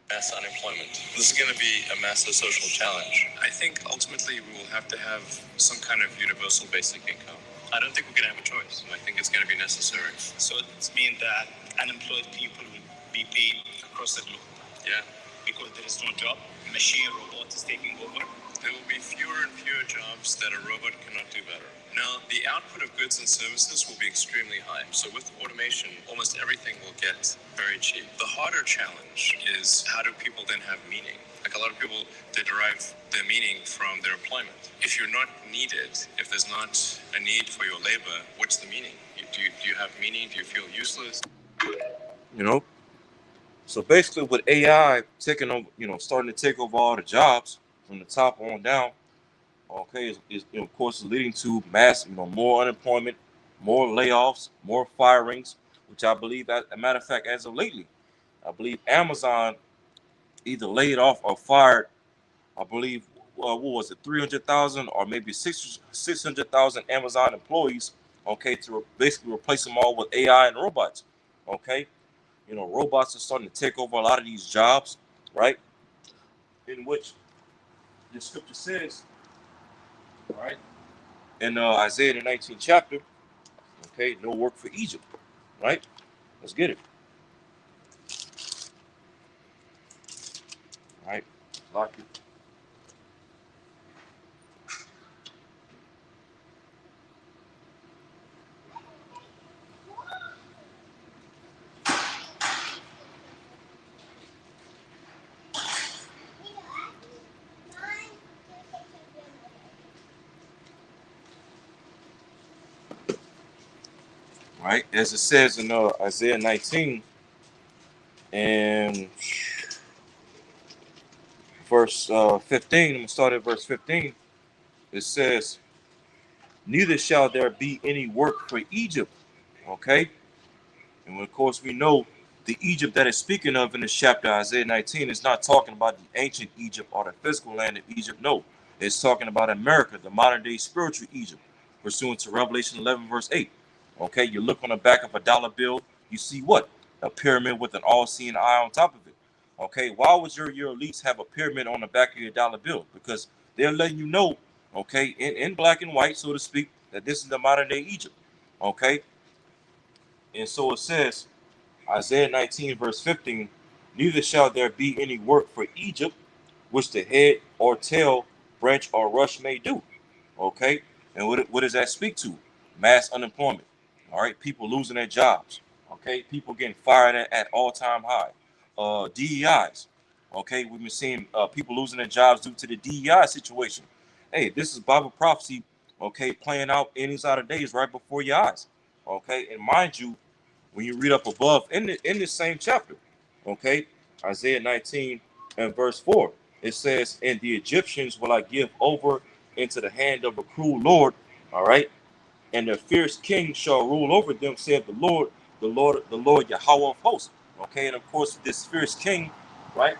Mass unemployment. This is going to be a massive social challenge. I think ultimately we will have to have some kind of universal basic income. I don't think we're going to have a choice. I think it's going to be necessary. So it means that unemployed people will be paid across the globe. Yeah. Because there is no job, machine robot is taking over. There will be fewer and fewer jobs that a robot cannot do better. Now, the output of goods and services will be extremely high. So with automation, almost everything will get very cheap. The harder challenge is how do people then have meaning? Like a lot of people, they derive their meaning from their employment. If you're not needed, if there's not a need for your labor, what's the meaning? Do you have meaning? Do you feel useless? You know, so basically with AI taking over, starting to take over all the jobs from the top on down, okay, is of course leading to mass, more unemployment, more layoffs, more firings, which I believe, as a matter of fact, as of lately, I believe Amazon either laid off or fired, I believe, what was it, 300,000 or maybe 600,000 Amazon employees, okay, to basically replace them all with AI and robots, okay. Robots are starting to take over a lot of these jobs, right? In which the scripture says, right, in Isaiah the 19th chapter, okay, no work for Egypt, right? Let's get it. All right, lock it. right? As it says in Isaiah 19 and verse 15. I'm gonna start at verse 15. It says, "Neither shall there be any work for Egypt." Okay, and of course we know the Egypt that is speaking of in this chapter, Isaiah 19, is not talking about the ancient Egypt or the physical land of Egypt. No, it's talking about America, the modern day spiritual Egypt, pursuant to Revelation 11, verse 8. Okay, you look on the back of a dollar bill, you see what? A pyramid with an all-seeing eye on top of it. Okay, why would your elites have a pyramid on the back of your dollar bill? Because they're letting you know, okay, in black and white, so to speak, that this is the modern day Egypt. Okay, and so it says, Isaiah 19, verse 15, "Neither shall there be any work for Egypt, which the head or tail, branch or rush may do." Okay? And what does that speak to? Mass unemployment. All right? People losing their jobs. Okay? People getting fired at all-time high. DEIs. Okay? We've been seeing people losing their jobs due to the DEI situation. Hey, this is Bible prophecy, okay, playing out in these outer days right before your eyes. Okay? And mind you, when you read up above in this same chapter, okay, Isaiah 19 and verse 4, it says, "And the Egyptians will I give over into the hand of a cruel Lord," all right, "and the fierce king shall rule over them," said the Lord Yahweh of hosts. Okay, and of course, this fierce king, right?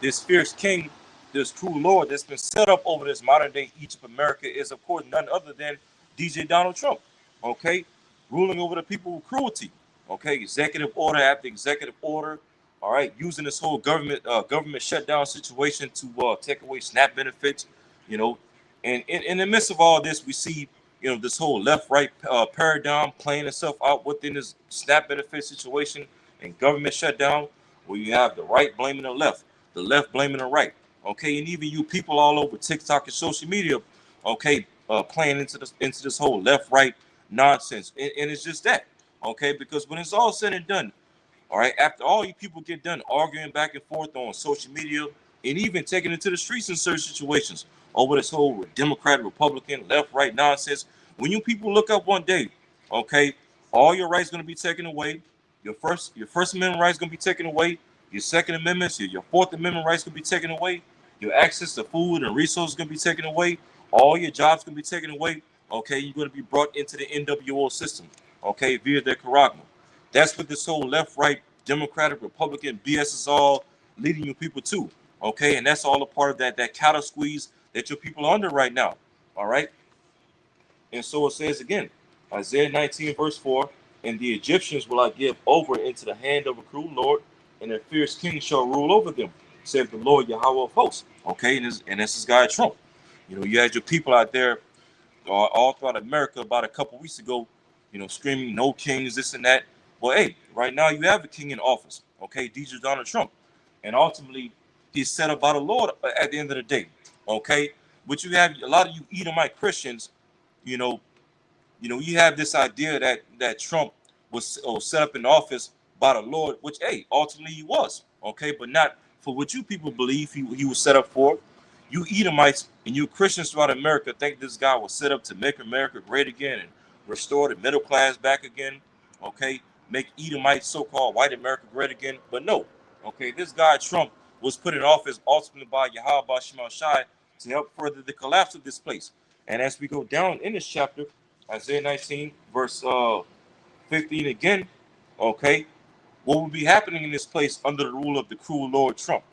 This fierce king, this true Lord that's been set up over this modern day Egypt, America, is of course none other than DJ Donald Trump. Okay, ruling over the people with cruelty. Okay, executive order after executive order. All right, using this whole government shutdown situation to take away SNAP benefits. You know, and in the midst of all this, we see this whole left-right paradigm playing itself out within this SNAP benefit situation and government shutdown, where you have the right blaming the left blaming the right. Okay, and even you people all over TikTok and social media, okay, playing into this whole left right nonsense, and it's just that, okay, because when it's all said and done, all right, after all you people get done arguing back and forth on social media and even taking it to the streets in certain situations over this whole Democrat, Republican, left, right nonsense, when you people look up one day, okay, all your rights going to be taken away. Your first Amendment rights going to be taken away. Your Second Amendment, your Fourth Amendment rights going to be taken away. Your access to food and resources going to be taken away. All your jobs going to be taken away. Okay, you're going to be brought into the NWO system. Okay, via their Nicaragua. That's what this whole left, right, Democratic, Republican BS is all leading you people to. Okay, and that's all a part of that cattle squeeze that your people are under right now. All right, and so it says again, Isaiah 19 verse 4, "And the Egyptians will I give over into the hand of a cruel Lord, and a fierce king shall rule over them, said the Lord Yahweh of hosts." Okay, and this is God Trump. You had your people out there all throughout America about a couple weeks ago, screaming no kings, this and that. Well, hey, right now you have a king in office, okay, DJ Donald Trump, and ultimately he's set up by the Lord at the end of the day, okay. But you have a lot of you Edomite Christians, you know, you have this idea that Trump was set up in office by the Lord, which hey, ultimately he was, okay, but not for what you people believe he was set up for. You Edomites and you Christians throughout America think this guy was set up to make America great again and restore the middle class back again, okay? Make Edomites, so-called white America great again. But no, okay, this guy Trump was put in office ultimately by Yahweh Shemal Shai to help further the collapse of this place. And as we go down in this chapter, Isaiah 19, verse 15 again, okay, what will be happening in this place under the rule of the cruel Lord Trump?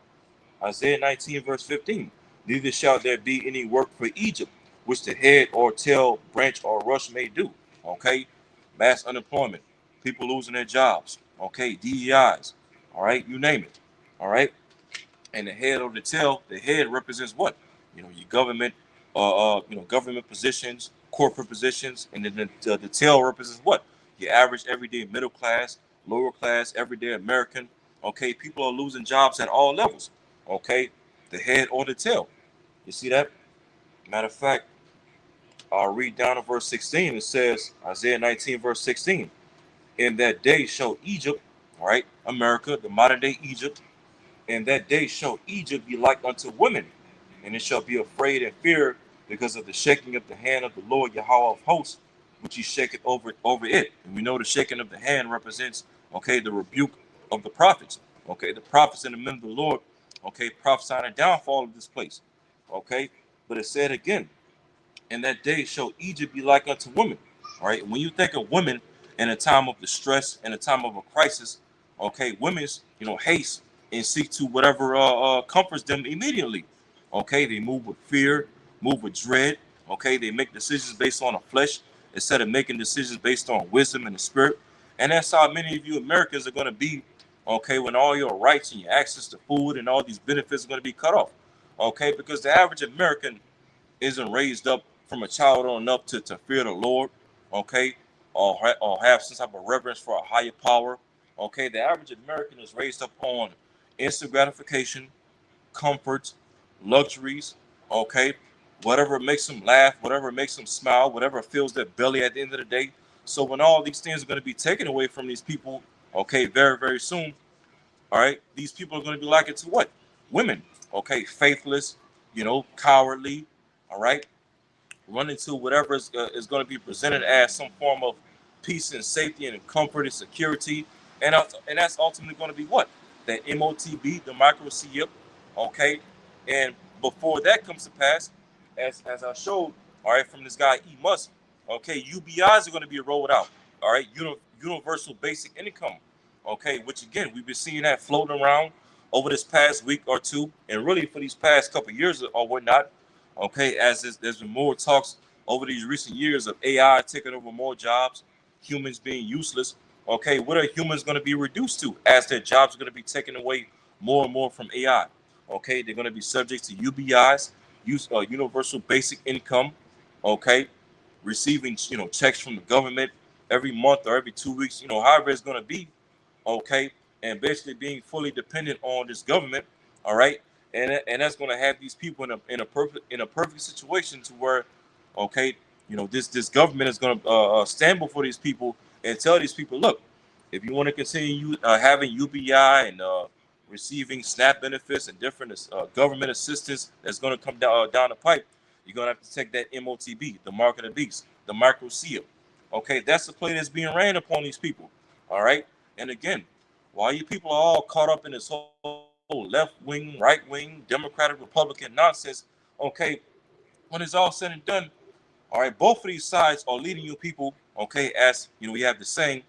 Isaiah 19, verse 15. "Neither shall there be any work for Egypt, which the head or tail, branch or rush may do." Okay? Mass unemployment, people losing their jobs. Okay? DEIs. All right? You name it. All right? And the head or the tail, the head represents what? Your government, government positions, corporate positions, and then the tail represents what? Your average everyday middle class, lower class, everyday American. Okay, people are losing jobs at all levels. Okay, the head or the tail. You see that? Matter of fact, I'll read down to verse 16. It says, Isaiah 19, verse 16. "In that day shall Egypt," all right, America, the modern day Egypt, "in that day shall Egypt be like unto women, and it shall be afraid and fear because of the shaking of the hand of the Lord Yahweh of hosts, which he shaketh over it. And we know the shaking of the hand represents, okay, the rebuke of the prophets. Okay, the prophets and the men of the Lord, okay, prophesying a downfall of this place. Okay, but it said again, in that day shall Egypt be like unto women. All right, when you think of women in a time of distress, in a time of a crisis, okay, women's, haste and seek to whatever comforts them immediately. Okay, they move with fear, move with dread. Okay, they make decisions based on the flesh instead of making decisions based on wisdom and the spirit. And that's how many of you Americans are going to be. Okay, when all your rights and your access to food and all these benefits are going to be cut off. Okay, because the average American isn't raised up from a child on up to fear the Lord, okay, or have some type of reverence for a higher power. Okay, the average American is raised up on instant gratification, comforts, luxuries, okay, whatever makes them laugh, whatever makes them smile, whatever fills their belly at the end of the day. So when all these things are going to be taken away from these people, okay, very, very soon, all right, these people are going to be likened to what? Women, okay, faithless, cowardly, all right, run into whatever is going to be presented as some form of peace and safety and comfort and security. And that's ultimately going to be what? The MOTB, the micro CIP, okay? And before that comes to pass, as I showed, all right, from this guy E. Musk, okay, UBIs are going to be rolled out, all right, universal basic income, okay, which again, we've been seeing that floating around over this past week or two, and really for these past couple of years or whatnot. Okay, as there's been more talks over these recent years of AI taking over more jobs, humans being useless. Okay, what are humans going to be reduced to as their jobs are going to be taken away more and more from AI? Okay, they're going to be subject to UBIs, universal basic income. Okay, receiving checks from the government every month or every 2 weeks, however it's going to be. Okay, and basically being fully dependent on this government. All right, and that's going to have these people in a perfect situation to where, okay, this government is going to stand before these people and tell these people, look, if you want to continue having UBI and receiving SNAP benefits and different government assistance that's going to come down the pipe, you're going to have to take that MOTB, the mark of the beast, the micro seal. Okay, that's the play that's being ran upon these people. All right. And again, while you people are all caught up in this whole left wing, right wing, Democratic, Republican nonsense, okay, when it's all said and done, all right, both of these sides are leading you people, okay, as we have the saying,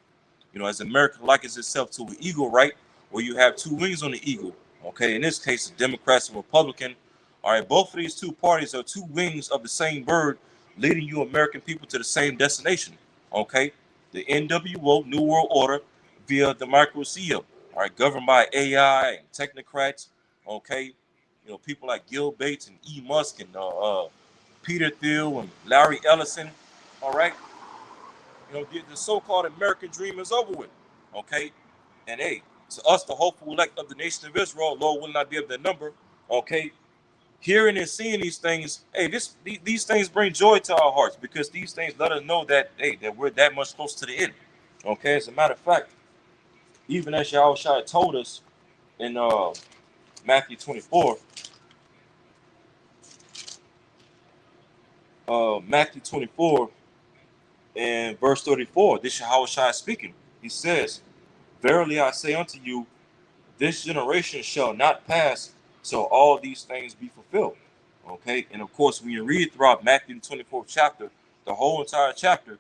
as America likens itself to an eagle, right? Where you have two wings on the eagle. Okay, in this case, the Democrats and Republican. All right, both of these two parties are two wings of the same bird, leading you American people to the same destination. Okay, the NWO, New World Order, via the micro CEO. All right, governed by AI and technocrats. Okay, people like Gil Bates and E. Musk and Peter Thiel and Larry Ellison. All right, the so-called American dream is over with. Okay, and hey, to us, the hopeful elect of the nation of Israel, Lord will not be of their number. Okay, hearing and seeing these things, hey, these things bring joy to our hearts because these things let us know that that we're that much close to the end. Okay, as a matter of fact, even as Yahushua told us in Matthew 24, Matthew 24 and verse 34, this is Yahushua speaking. He says, "Verily I say unto you, this generation shall not pass till all these things be fulfilled." Okay, and of course, when you read throughout Matthew 24th chapter, the whole entire chapter,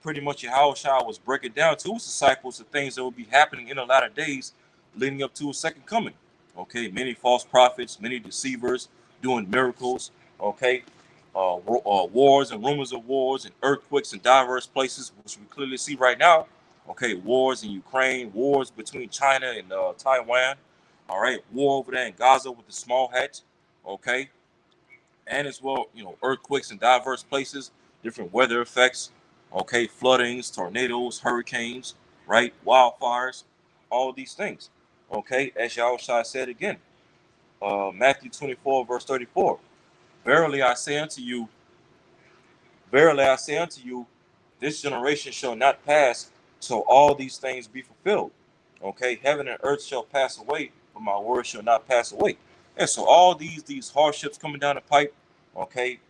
pretty much Yahushua was breaking down to his disciples the things that will be happening in the latter days leading up to his second coming. Okay, many false prophets, many deceivers doing miracles. Okay, wars and rumors of wars and earthquakes in diverse places, which we clearly see right now. Okay, wars in Ukraine, wars between China and Taiwan. All right, war over there in Gaza with the small hats. Okay, and as well, earthquakes in diverse places, different weather effects. Okay, floodings, tornadoes, hurricanes, right, wildfires, all these things. Okay, as Yahushua said again, Matthew 24, verse 34. Verily I say unto you, verily I say unto you, this generation shall not pass till all these things be fulfilled. Okay, heaven and earth shall pass away, but my word shall not pass away. And so all these hardships coming down the pipe, okay,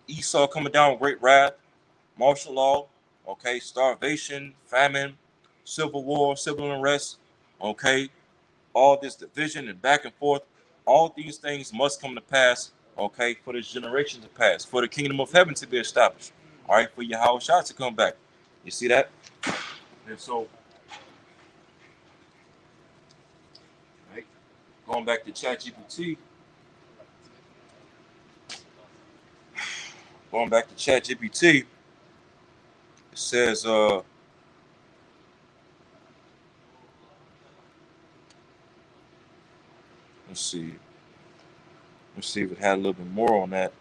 Esau coming down with great wrath, martial law, okay, starvation, famine, civil war, civil unrest, okay, all this division and back and forth, all these things must come to pass, okay, for this generation to pass, for the kingdom of heaven to be established, all right, for Yahweh Shah to come back. You see that? And so, right, going back to ChatGPT, it says, let's see, if it had a little bit more on that.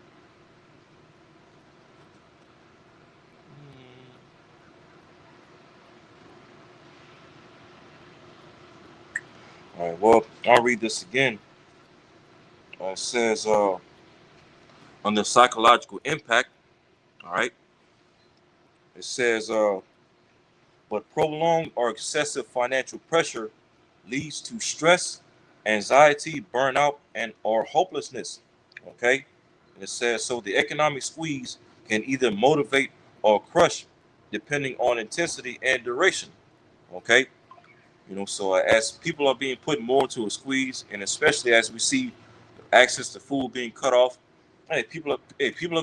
All right, well, I'll read this again. It says, under psychological impact, all right, it says, but prolonged or excessive financial pressure leads to stress, anxiety, burnout, and or hopelessness. Okay, and it says so the economic squeeze can either motivate or crush, depending on intensity and duration. Okay, so as people are being put more into a squeeze, and especially as we see access to food being cut off, people are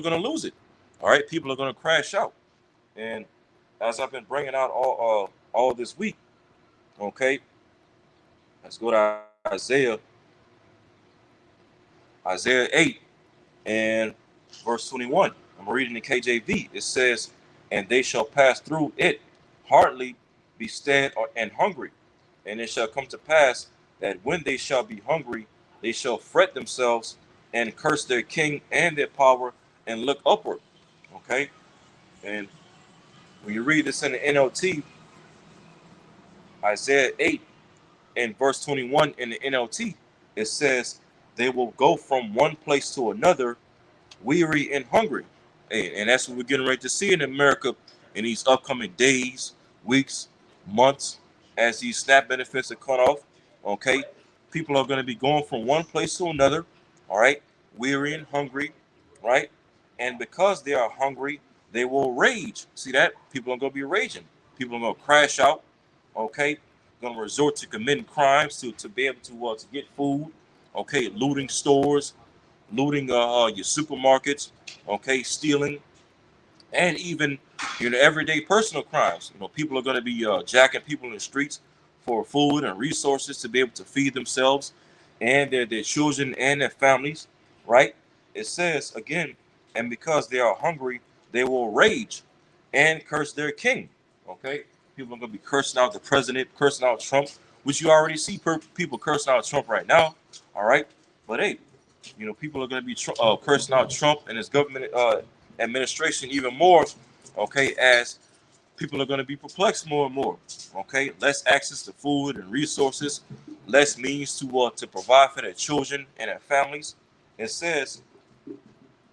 going to lose it. All right, people are going to crash out. And as I've been bringing out all this week, okay, let's go to Isaiah 8 and verse 21. I'm reading the KJV. It says, "And they shall pass through it, hardly be stead and hungry. And it shall come to pass that when they shall be hungry, they shall fret themselves and curse their king and their power and look upward." Okay, and when you read this in the NLT, Isaiah 8 and verse 21 in the NLT, it says, "They will go from one place to another, weary and hungry." And that's what we're getting ready to see in America in these upcoming days, weeks, months, as these SNAP benefits are cut off. Okay, people are going to be going from one place to another. All right, weary and hungry, right? And because they are hungry, they will rage. See that? People are going to be raging. People are going to crash out. Okay, going to resort to committing crimes to be able to get food. Okay, looting stores, looting your supermarkets, okay, stealing, and even everyday personal crimes. People are going to be jacking people in the streets for food and resources to be able to feed themselves and their children and their families, right? It says again, and because they are hungry, they will rage and curse their king. Okay, people are going to be cursing out the president, cursing out Trump, which you already see people cursing out Trump right now. All right, but hey, people are going to be cursing out Trump and his government administration even more. Okay, as people are going to be perplexed more and more. Okay, less access to food and resources, less means to provide for their children and their families. It says,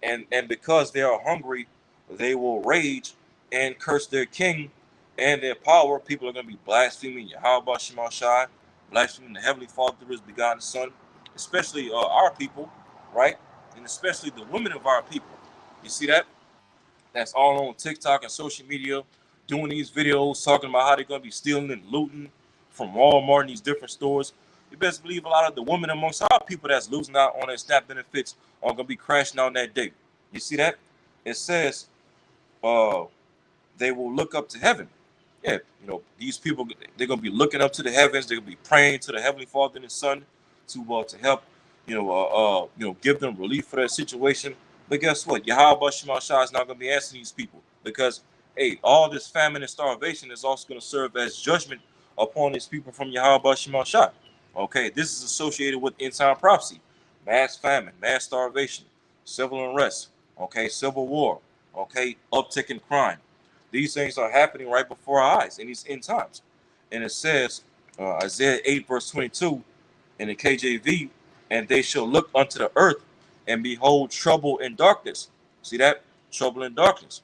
and because they are hungry, they will rage and curse their king and their power. People are going to be blaspheming Yahweh Shema Shai, blaspheming the Heavenly Father through His begotten Son, especially our people, right? And especially the women of our people. You see that? That's all on TikTok and social media, doing these videos, talking about how they're going to be stealing and looting from Walmart and these different stores. You best believe a lot of the women amongst our people that's losing out on their SNAP benefits are going to be crashing out on that day. You see that? It says uh, they will look up to heaven. Yeah, these people, they're going to be looking up to the heavens. They're going to be praying to the Heavenly Father and His Son to help, give them relief for their situation. But guess what? Yahweh Shema Shah is not going to be answering these people because, hey, all this famine and starvation is also going to serve as judgment upon these people from Yahweh Shema Shah. Okay, this is associated with end time prophecy, mass famine, mass starvation, civil unrest, okay, civil war, okay, uptick in crime. These things are happening right before our eyes in these end times. And it says, Isaiah 8, verse 22 in the KJV, "And they shall look unto the earth and behold trouble and darkness." See that? Trouble and darkness.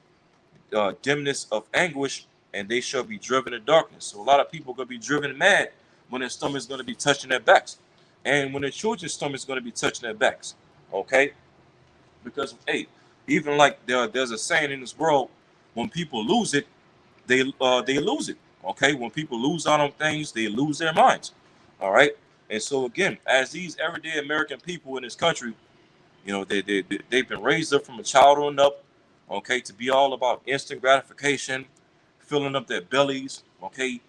Dimness of anguish, and they shall be driven in darkness. So a lot of people are going to be driven mad when their stomach is going to be touching their backs. And when their children's stomach is going to be touching their backs. Okay? Because, hey, even like there's a saying in this world, when people lose it, they lose it. Okay, when people lose out on things, they lose their minds. All right, and so again, as these everyday American people in this country, they've been raised up from a child on up, okay, to be all about instant gratification, filling up their bellies, okay,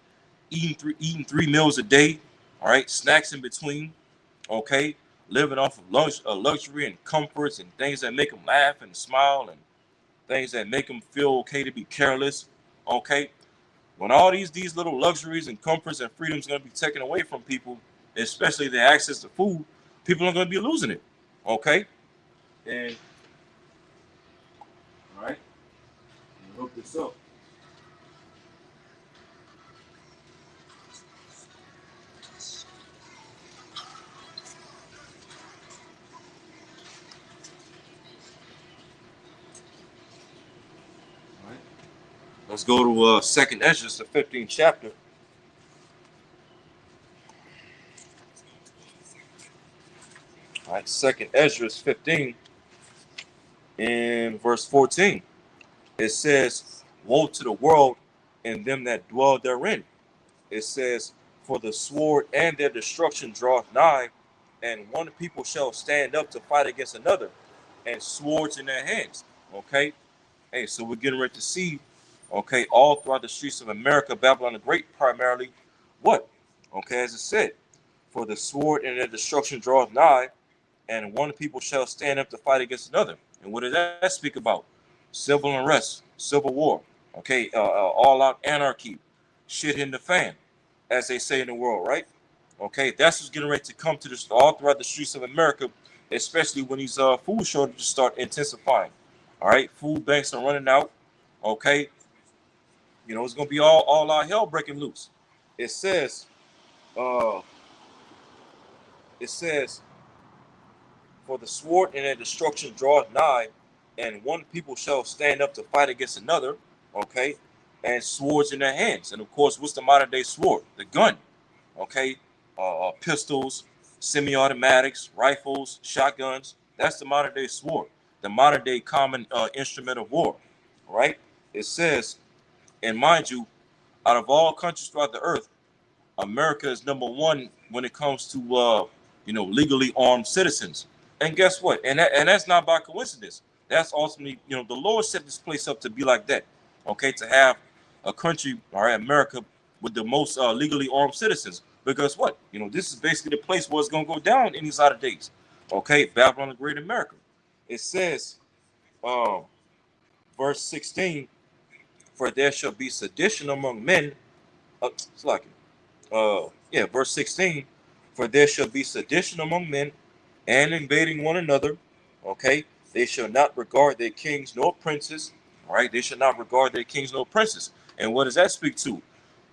eating three meals a day, all right, snacks in between, okay, living off of luxury and comforts and things that make them laugh and smile and things that make them feel okay to be careless, okay. When all these little luxuries and comforts and freedoms are going to be taken away from people, especially their access to food, people are going to be losing it, okay. And all right, hook this up. All right, let's go to Second Ezra, the 15th chapter. All right, Second Ezra 15 in verse 14. It says, "Woe to the world and them that dwell therein." It says, "For the sword and their destruction draweth nigh, and one people shall stand up to fight against another, and swords in their hands." Okay. Hey, so we're getting ready to see, okay, all throughout the streets of America, Babylon the Great primarily, what? Okay, as it said, "For the sword and their destruction draweth nigh, and one people shall stand up to fight against another." And what does that speak about? Civil unrest, civil war, okay, all out anarchy, shit in the fan, as they say in the world, right? Okay, that's what's getting ready to come to this all throughout the streets of America, especially when these food shortages start intensifying. All right, food banks are running out. Okay, it's gonna be all out hell breaking loose. It says, uh, it says, "For the sword and their destruction draweth nigh, and one people shall stand up to fight against another." Okay, and swords in their hands. And of course, what's the modern day sword? The gun. Okay, pistols, semi-automatics, rifles, shotguns. That's the modern day sword, the modern day common instrument of war. Right? It says, and mind you, out of all countries throughout the earth, America is number one when it comes to legally armed citizens. And guess what? And that's not by coincidence. That's ultimately, the Lord set this place up to be like that. Okay, to have a country, all right, America, with the most legally armed citizens. Because what? This is basically the place where it's gonna go down in these latter days. Okay, Babylon the Great America. It says, um, verse 16, "For there shall be sedition among men." It's like verse 16, "For there shall be sedition among men, and invading one another." Okay, "They shall not regard their kings nor princes." All right, they shall not regard their kings nor princes. And what does that speak to?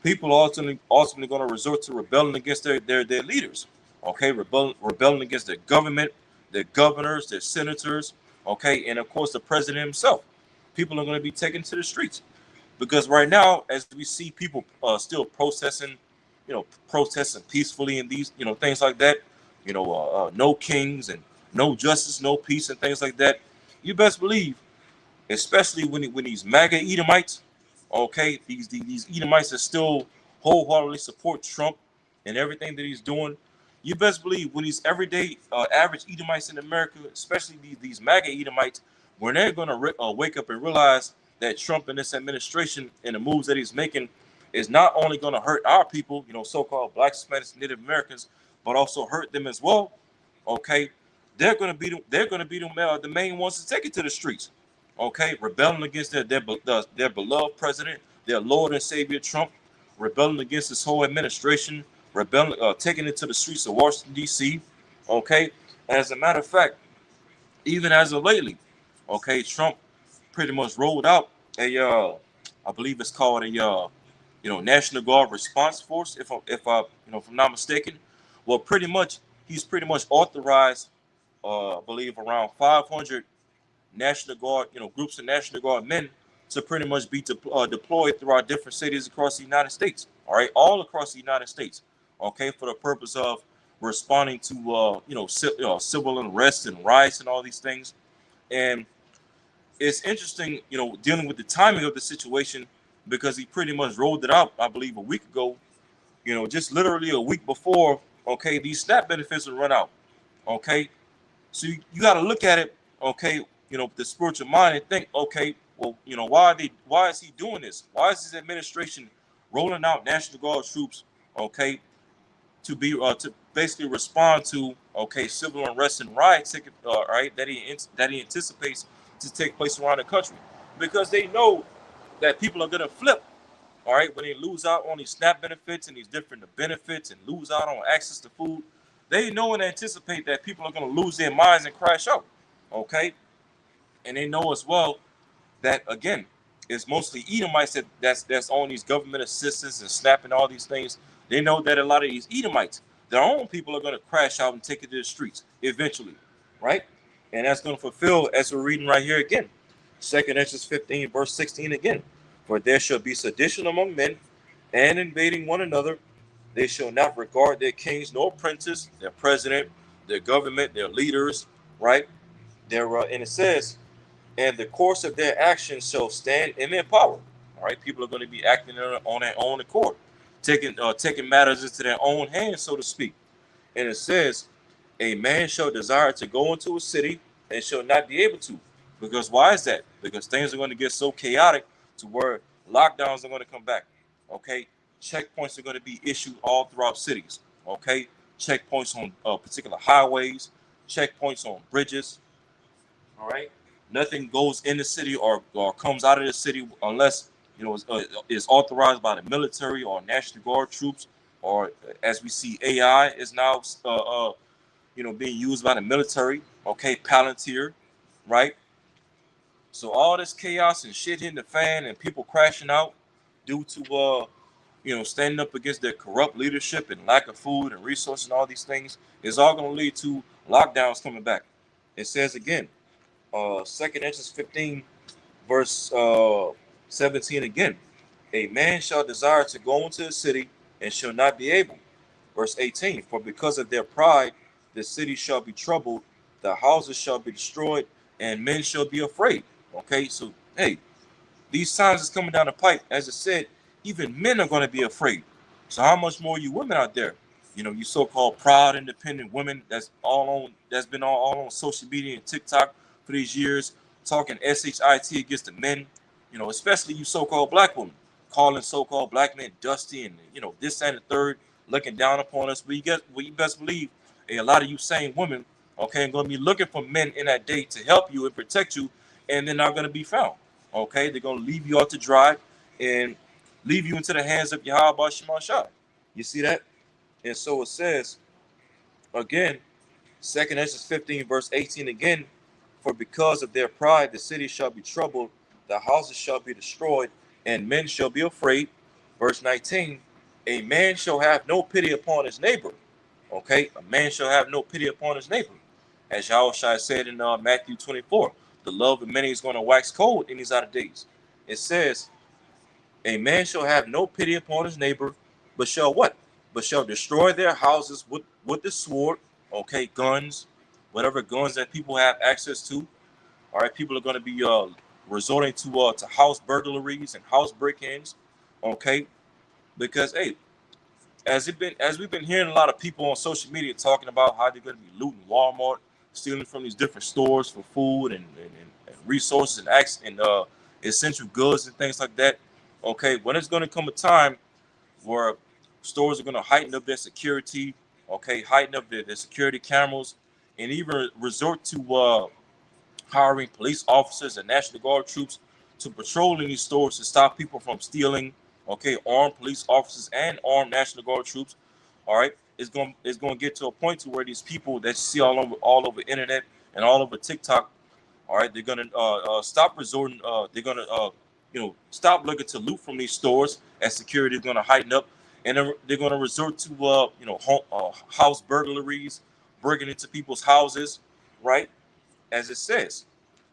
People are ultimately going to resort to rebelling against their leaders. Okay, rebelling against their government, their governors, their senators. Okay, and of course the president himself. People are going to be taken to the streets. Because right now, as we see people still protesting peacefully and these, things like that, no kings and no justice, no peace and things like that, you best believe, especially when these MAGA Edomites, okay, these Edomites that still wholeheartedly support Trump and everything that he's doing, you best believe when these everyday average Edomites in America, especially these MAGA Edomites, when they're going to wake up and realize that Trump and this administration and the moves that he's making is not only going to hurt our people, so-called Black, Hispanics, Native Americans, but also hurt them as well. Okay, they're going to be the main ones to take it to the streets. Okay, rebelling against their beloved president, their Lord and Savior Trump, rebelling against this whole administration, rebelling, taking it to the streets of Washington D.C. Okay, as a matter of fact, even as of lately, okay, Trump pretty much rolled out I believe it's called a National Guard Response Force, if I'm not mistaken. Well, pretty much he's pretty much authorized, I believe around 500 National Guard, groups of National Guard men to pretty much be deployed throughout different cities across the United States. All right, all across the United States. Okay, for the purpose of responding to civil unrest and riots and all these things. And it's interesting, dealing with the timing of the situation, because he pretty much rolled it out, I believe, a week ago. Just literally a week before. Okay, these SNAP benefits will run out. Okay, so you got to look at it. Okay, with the spiritual mind and think. Okay, well, why is he doing this? Why is his administration rolling out National Guard troops? Okay, to basically respond to civil unrest and riots, right, that he anticipates to take place around the country, because they know that people are gonna flip. All right, when they lose out on these SNAP benefits and these different benefits and lose out on access to food, they know and anticipate that people are gonna lose their minds and crash out. Okay, and they know as well that, again, it's mostly Edomites that's on these government assistance and SNAP and all these things. They know that a lot of these Edomites, their own people, are going to crash out and take it to the streets eventually, right? And that's going to fulfill, as we're reading right here again, 2nd Ezra 15, verse 16 again. For there shall be sedition among men, and invading one another. They shall not regard their kings nor princes, their president, their government, their leaders, right? And it says, and the course of their actions shall stand in their power. All right, people are going to be acting on their own accord, taking matters into their own hands, so to speak. And it says, a man shall desire to go into a city and shall not be able to. Because why is that? Because things are going to get so chaotic to where lockdowns are going to come back. Okay, checkpoints are going to be issued all throughout cities. Okay, checkpoints on particular highways, checkpoints on bridges. All right, nothing goes in the city or comes out of the city unless is authorized by the military or National Guard troops, or as we see, AI is now being used by the military. Okay, Palantir, right? So all this chaos and shit hitting the fan and people crashing out due to standing up against their corrupt leadership and lack of food and resources and all these things is all going to lead to lockdowns coming back. It says again, 2nd Ezra 15, verse 17 again. A man shall desire to go into the city and shall not be able. Verse 18, for because of their pride, the city shall be troubled, the houses shall be destroyed, and men shall be afraid. Okay, so hey, these signs is coming down the pipe. As it said, even men are going to be afraid. So how much more you women out there? You so-called proud, independent women that's been all on social media and TikTok for these years, talking shit against the men, especially you so-called black women, calling so-called black men dusty and this and the third, looking down upon us. But you best believe a lot of you same women, okay, are going to be looking for men in that day to help you and protect you, and they're not going to be found. Okay, they're going to leave you out to dry and leave you into the hands of Yahweh Shema Shai. You see that? And so it says again, 2nd Ezra 15, verse 18 again. For because of their pride, the city shall be troubled, the houses shall be destroyed, and men shall be afraid. Verse 19, a man shall have no pity upon his neighbor. Okay, a man shall have no pity upon his neighbor. As Yahushua said in Matthew 24, the love of many is going to wax cold in these outer days. It says, a man shall have no pity upon his neighbor, but shall what? But shall destroy their houses with the sword. Okay, guns, whatever guns that people have access to. All right, people are going to be resorting to house burglaries and house break-ins. Okay, because hey, as we've been hearing a lot of people on social media talking about how they're going to be looting Walmart, stealing from these different stores for food and resources and essential goods and things like that. Okay, when it's going to come a time where stores are going to heighten up their security, okay, heighten up their security cameras, and even resort to hiring police officers and National Guard troops to patrol in these stores to stop people from stealing. Okay, armed police officers and armed National Guard troops. All right, it's going to get to a point to where these people that you see all over internet and all over TikTok, all right, they're going to stop resorting. They're going to stop looking to loot from these stores as security is going to heighten up, and they're going to resort to house burglaries, breaking into people's houses, right? As it says,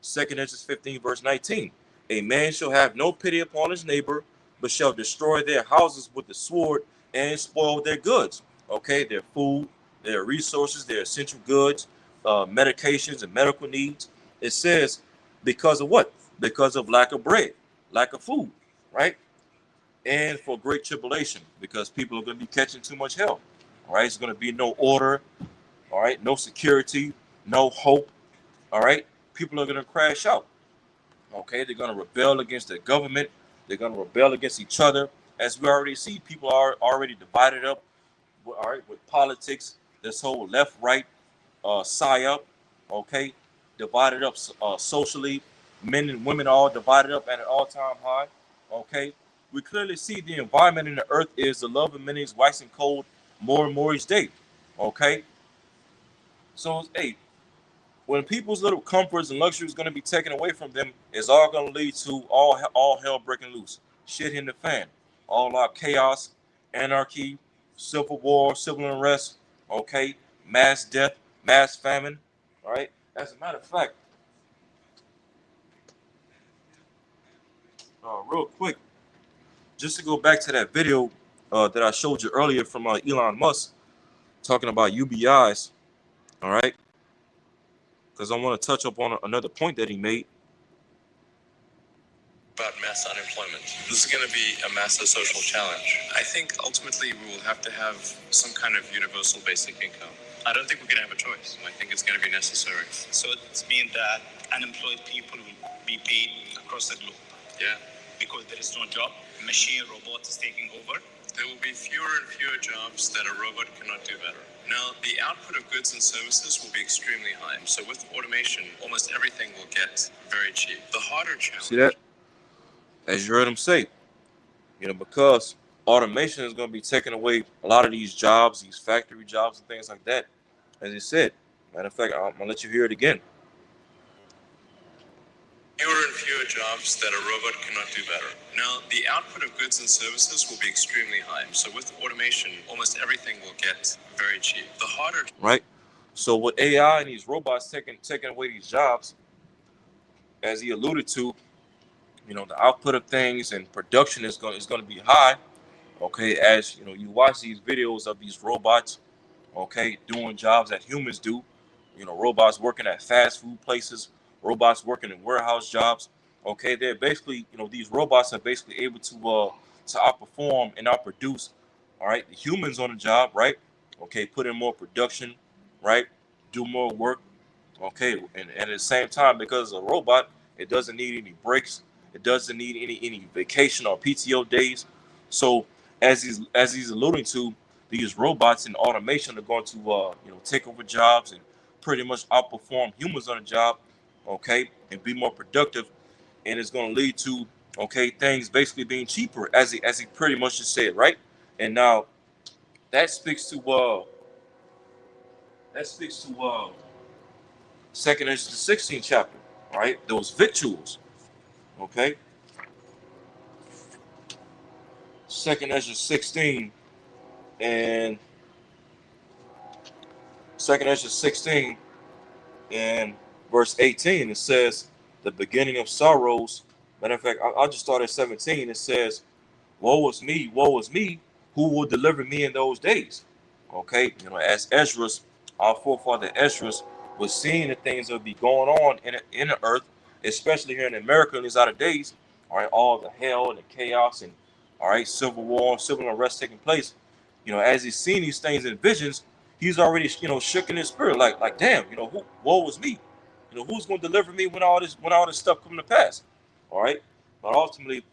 2nd Ezra 15, verse 19, a man shall have no pity upon his neighbor, but shall destroy their houses with the sword and spoil their goods. Okay, their food, their resources, their essential goods, medications and medical needs. It says, because of what? because of lack of bread, lack of food, right? And for great tribulation, because people are going to be catching too much hell. All right, it's going to be no order. All right, no security, no hope. All right, people are going to crash out. Okay, they're going to rebel against the government. They're going to rebel against each other. As we already see, people are already divided up. All right, with politics, this whole left-right psyop. Okay, divided up socially. Men and women all divided up at an all-time high. Okay, we clearly see the environment in the earth is the love of many is waxing cold more and more each day. Okay, so hey, when people's little comforts and luxuries going to be taken away from them, it's all going to lead to all hell breaking loose, shit hitting the fan, all out chaos, anarchy, civil war, civil unrest, okay, mass death, mass famine. All right. As a matter of fact, real quick, just to go back to that video that I showed you earlier from Elon Musk talking about UBIs. All right, because I want to touch up on another point that he made. About mass unemployment. This is going to be a massive social challenge. I think ultimately we will have to have some kind of universal basic income. I don't think we're going to have a choice. I think it's going to be necessary. So it means that unemployed people will be paid across the globe. Yeah. Because there is no job, machine robot is taking over. There will be fewer and fewer jobs that a robot cannot do better. Now, the output of goods and services will be extremely high. So with automation, almost everything will get very cheap. The harder challenge... See that? As you heard him say, because automation is going to be taking away a lot of these jobs, these factory jobs and things like that. As he said, matter of fact, I'm going to let you hear it again. Fewer and fewer jobs that a robot cannot do better. Now, the output of goods and services will be extremely high. So with automation, almost everything will get very cheap. The harder... Right? So with AI and these robots taking away these jobs, as he alluded to, the output of things and production is going to be high. Okay, as you watch these videos of these robots, okay, doing jobs that humans do. Robots working at fast food places, robots working in warehouse jobs. Okay, they're basically, these robots are basically able to outperform and outproduce. All right, the humans on the job, right? Okay, put in more production, right? Do more work. Okay, and at the same time, because a robot, it doesn't need any breaks. It doesn't need any vacation or PTO days. So as he's alluding to, these robots and automation are going to take over jobs and pretty much outperform humans on the job, okay, and be more productive, and it's going to lead to things basically being cheaper, as he pretty much just said, right? And now that speaks to 2nd Ezra, the 16th chapter, right? Those victuals. Okay. 2nd Ezra 16 and 2nd Ezra 16 and verse 18, it says, the beginning of sorrows. Matter of fact, I'll just start at 17. It says, woe is me, who will deliver me in those days? Okay, as Ezra's, our forefather Ezra's, was seeing the things that would be going on in the earth, especially here in America in these outer days, all right, all the hell and the chaos and, all right, civil war, civil unrest taking place, as he's seeing these things in visions, he's already, shook in his spirit, like, damn, woe was me, who's going to deliver me when all this stuff come to pass, all right, but ultimately,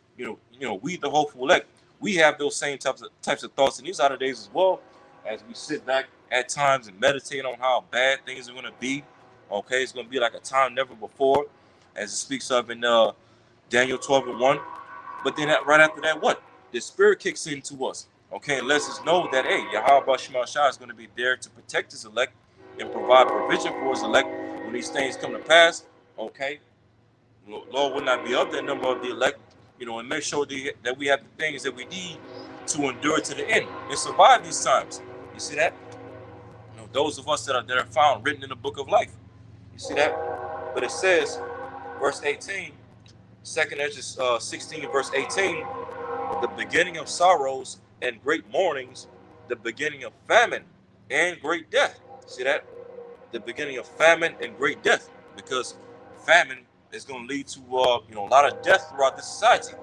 we, the hopeful elect, we have those same types of thoughts in these outer days as well, as we sit back at times and meditate on how bad things are going to be. Okay, it's going to be like a time never before, as it speaks of in Daniel 12:1. But then right after that, what? The Spirit kicks into us, okay, and lets us know that, hey, Yahweh Shema Shah is going to be there to protect his elect and provide provision for his elect when these things come to pass, okay? Lord will not be of the number of the elect, and make sure that we have the things that we need to endure to the end and survive these times. You see that? Those of us that are found written in the book of life. You see that? But it says, verse 18, 2nd Ezra 16, verse 18, the beginning of sorrows and great mournings, the beginning of famine and great death. See that? The beginning of famine and great death, because famine it's going to lead to a lot of death throughout the society.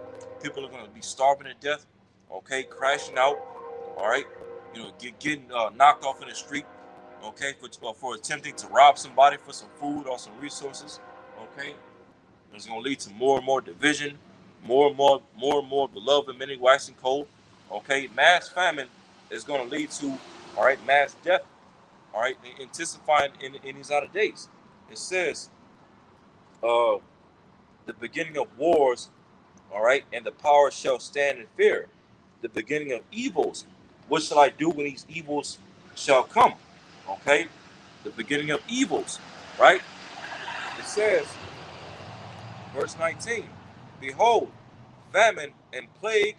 People are going to be starving to death, okay, crashing out, all right, getting knocked off in the street, okay, for attempting to rob somebody for some food or some resources, okay. It's going to lead to more and more division, more beloved many waxing cold, okay. Mass famine is going to lead to, all right, mass death, all right, intensifying in these outer days. It says, uh, the beginning of wars, all right, and the power shall stand in fear. The beginning of evils. What shall I do when these evils shall come? Okay, the beginning of evils, right? It says, verse 19, behold, famine and plague,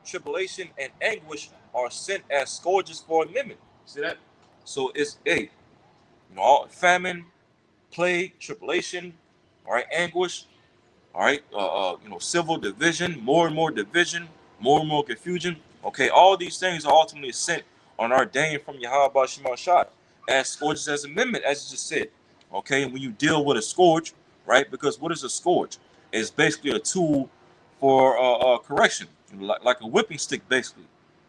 tribulation and anguish are sent as scourges for a minute. See that? So it's all famine, plague, tribulation, all right, anguish, all right, civil division, more and more division, more and more confusion. Okay, all these things are ultimately sent on our Dane from Yahweh Shema Shai as scourges as amendment, as you just said. Okay, when you deal with a scourge, right? Because what is a scourge? It's basically a tool for correction, like a whipping stick, basically.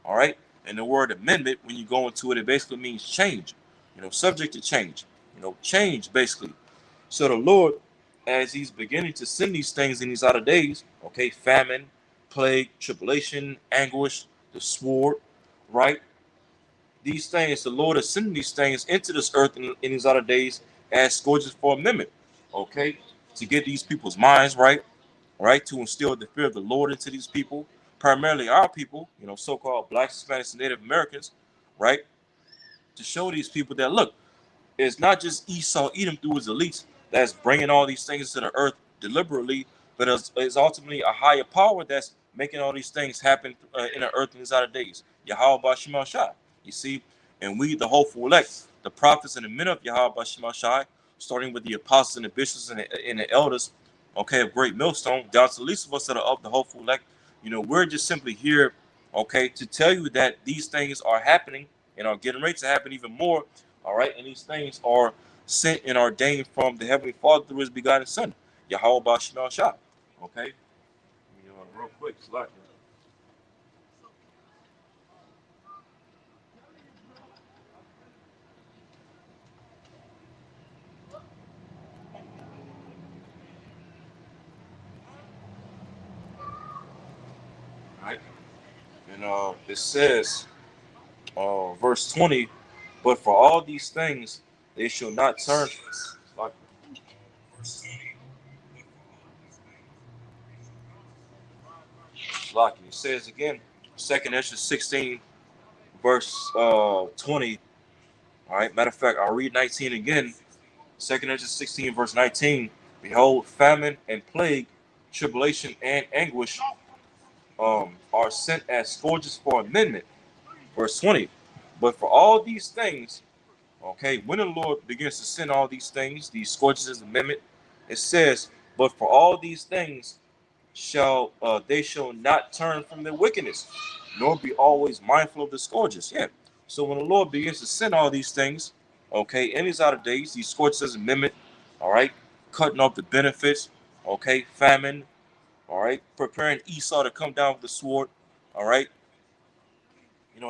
All right, and the word amendment, when you go into it, it basically means change. Subject to change. Change basically. So the Lord, as he's beginning to send these things in these outer days, okay, famine, plague, tribulation, anguish, the sword, right? These things, the Lord is sending these things into this earth in these outer days as scourges for amendment, okay, to get these people's minds right, right, to instill the fear of the Lord into these people, primarily our people, so-called blacks, Hispanics, and Native Americans, right, to show these people that, look, it's not just Esau Edom through his elites that's bringing all these things to the earth deliberately, but it's ultimately a higher power that's making all these things happen in the earth in these outer days. Yahweh Bashim Shai. You see, and we, the hopeful elect, the prophets and the men of Yahweh Bashim Shai, starting with the apostles and the bishops and the elders, okay, of Great Millstone, down to the least of us that are of the hopeful elect. We're just simply here, okay, to tell you that these things are happening and are getting ready to happen even more. All right, and these things are sent and ordained from the Heavenly Father through His begotten Son, Yahweh Bashim Shah. Okay, real quick, slide. All right, and it says, verse 20, but for all these things they shall not turn. Like it says again, 2nd Ezra 16, verse 20. All right, matter of fact, I'll read 19 again. 2nd Ezra 16, verse 19. Behold, famine and plague, tribulation and anguish are sent as scourges for amendment. Verse 20. But for all these things, okay, when the Lord begins to send all these things, these scourges as amendment, it says, but for all these things they shall not turn from their wickedness, nor be always mindful of the scourges. Yeah. So when the Lord begins to send all these things, okay, in these outer days, these scourges as amendment, all right, cutting off the benefits, okay, famine, all right, preparing Esau to come down with the sword, all right.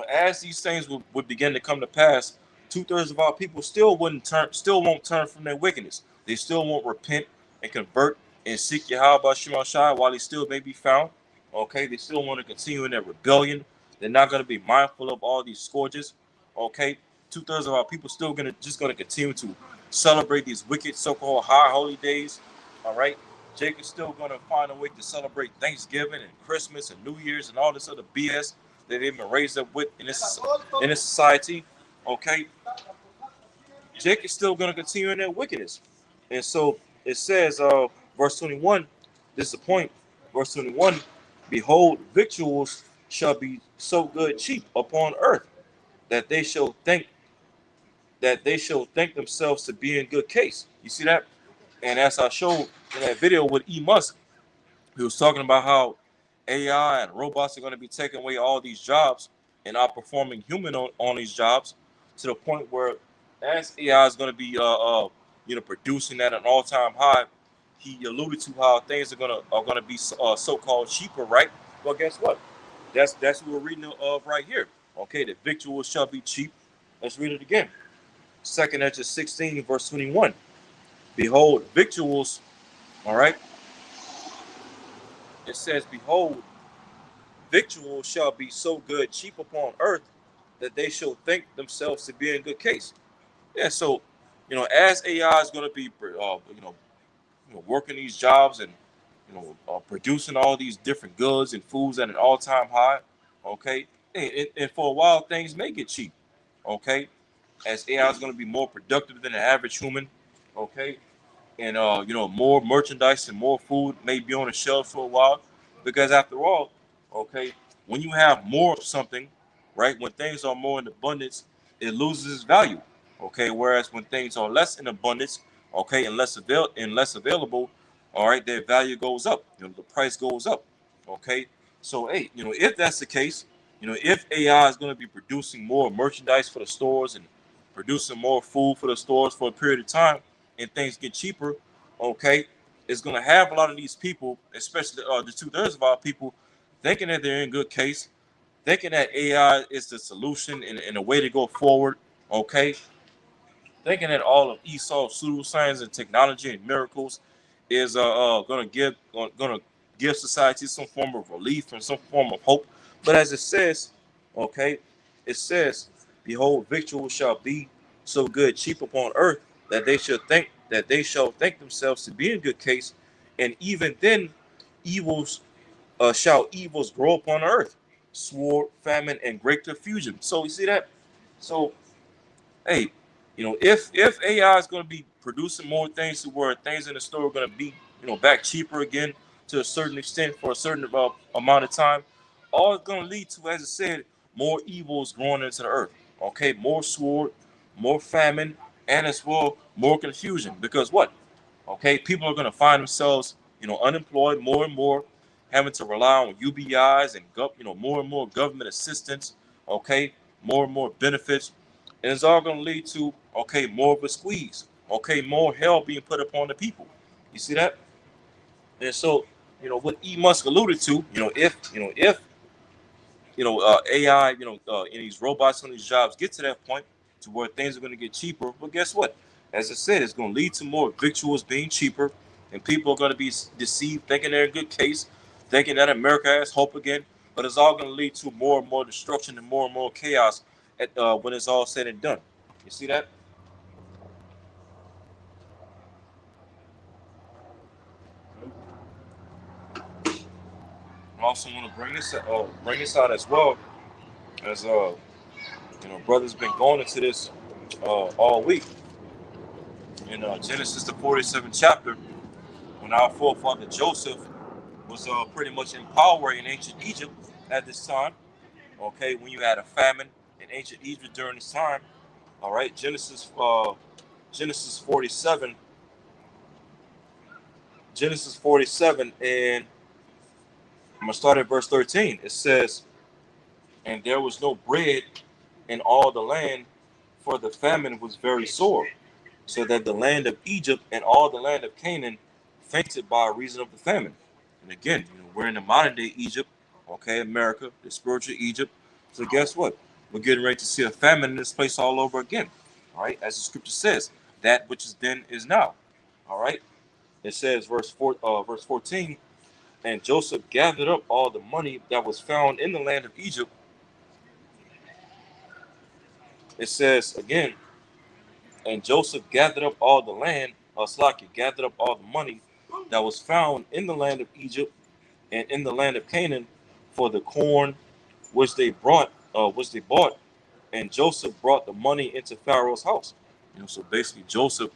As these things would begin to come to pass, 2/3 of our people still won't turn from their wickedness. They still won't repent and convert and seek Yahweh Shema Shai while he still may be found. Okay, they still want to continue in their rebellion. They're not going to be mindful of all these scourges. Okay, 2/3 of our people still gonna continue to celebrate these wicked so-called high holy days. All right, Jacob's still gonna find a way to celebrate Thanksgiving and Christmas and New Year's and all this other BS that they've been raised up with in this society. Okay, Jake is still going to continue in their wickedness. And so it says, verse 21, this is the point, verse 21, behold, victuals shall be so good cheap upon earth that they shall think themselves to be in good case. You see that? And as I showed in that video with E. Musk, he was talking about how AI and robots are going to be taking away all these jobs and outperforming human on these jobs to the point where as AI is going to be producing at an all-time high, he alluded to how things are gonna be so-called cheaper, right? Well, guess what? That's what we're reading of right here. Okay, the victuals shall be cheap. Let's read it again. Second Ezra 16, verse 21. Behold, victuals, all right. It says, behold, victuals shall be so good, cheap upon earth, that they shall think themselves to be in good case. Yeah, so as AI is going to be, working these jobs and producing all these different goods and foods at an all-time high. Okay, and for a while things may get cheap. Okay, as AI is going to be more productive than the average human. Okay, and more merchandise and more food may be on the shelves for a while, because after all, okay, when you have more of something, right, when things are more in abundance, it loses its value. Okay, whereas when things are less in abundance, okay, and less available, all right, their value goes up. The price goes up. Okay, so hey, if that's the case, if AI is going to be producing more merchandise for the stores and producing more food for the stores for a period of time, and things get cheaper, okay, it's going to have a lot of these people, especially the 2/3 of our people, thinking that they're in good case, thinking that AI is the solution and a way to go forward, okay, thinking that all of Esau's pseudoscience and technology and miracles is gonna give society some form of relief and some form of hope. But as it says, okay, it says, behold, victual shall be so good, cheap upon earth, that they shall think themselves to be in good case, and even then evils shall evils grow upon earth, sword, famine, and great confusion. So you see that? So hey, if AI is going to be producing more things to where things in the store are going to be, back cheaper again to a certain extent for a certain amount of time, all it's going to lead to, as I said, more evils growing into the earth. Okay, more sword, more famine, and as well more confusion. Because what? Okay, people are going to find themselves, unemployed more and more, having to rely on UBIs and more and more government assistance. Okay, more and more benefits, and it's all going to lead to more of a squeeze. Okay, more hell being put upon the people. You see that? And so what E. Musk alluded to, if AI, and these robots on these jobs get to that point to where things are going to get cheaper. But guess what? As I said, it's going to lead to more victuals being cheaper, and people are going to be deceived, thinking they're in good case, thinking that America has hope again. But it's all going to lead to more and more destruction and more chaos when it's all said and done. You see that? I also want to bring this out as well, as brothers been going into this all week in Genesis the 47th chapter, when our forefather Joseph was pretty much in power in ancient Egypt at this time. Okay, when you had a famine in ancient Egypt during this time. All right, Genesis 47, Genesis 47, and I'm gonna start at verse 13. It says, "And there was no bread in all the land, for the famine was very sore, so that the land of Egypt and all the land of Canaan fainted by reason of the famine." And again, we're in the modern day Egypt, okay, America, the spiritual Egypt. So guess what? We're getting ready to see a famine in this place all over again. All right, as the scripture says, that which is then is now. All right, it says verse 14, and Joseph gathered up all the money that was found in the land of Egypt. It says again, and Joseph gathered up all the land, gathered up all the money that was found in the land of Egypt and in the land of Canaan for the corn which they bought, and Joseph brought the money into Pharaoh's house. So basically Joseph,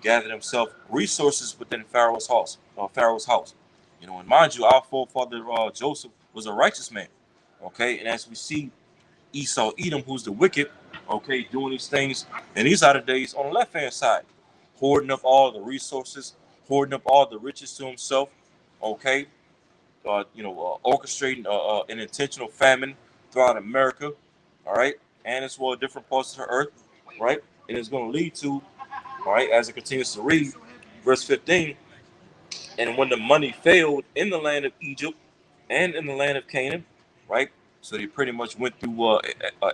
gathered himself resources within Pharaoh's house. And mind you, our forefather Joseph was a righteous man. Okay, and as we see Esau, Edom, who's the wicked, okay, doing these things in these other days on the left hand side, hoarding up all the resources, hoarding up all the riches to himself, okay, orchestrating an intentional famine throughout America, all right, and as well different parts of the earth, right, and it's going to lead to, all right, as it continues to read, verse 15, And when the money failed in the land of Egypt and in the land of Canaan, right? So they pretty much went through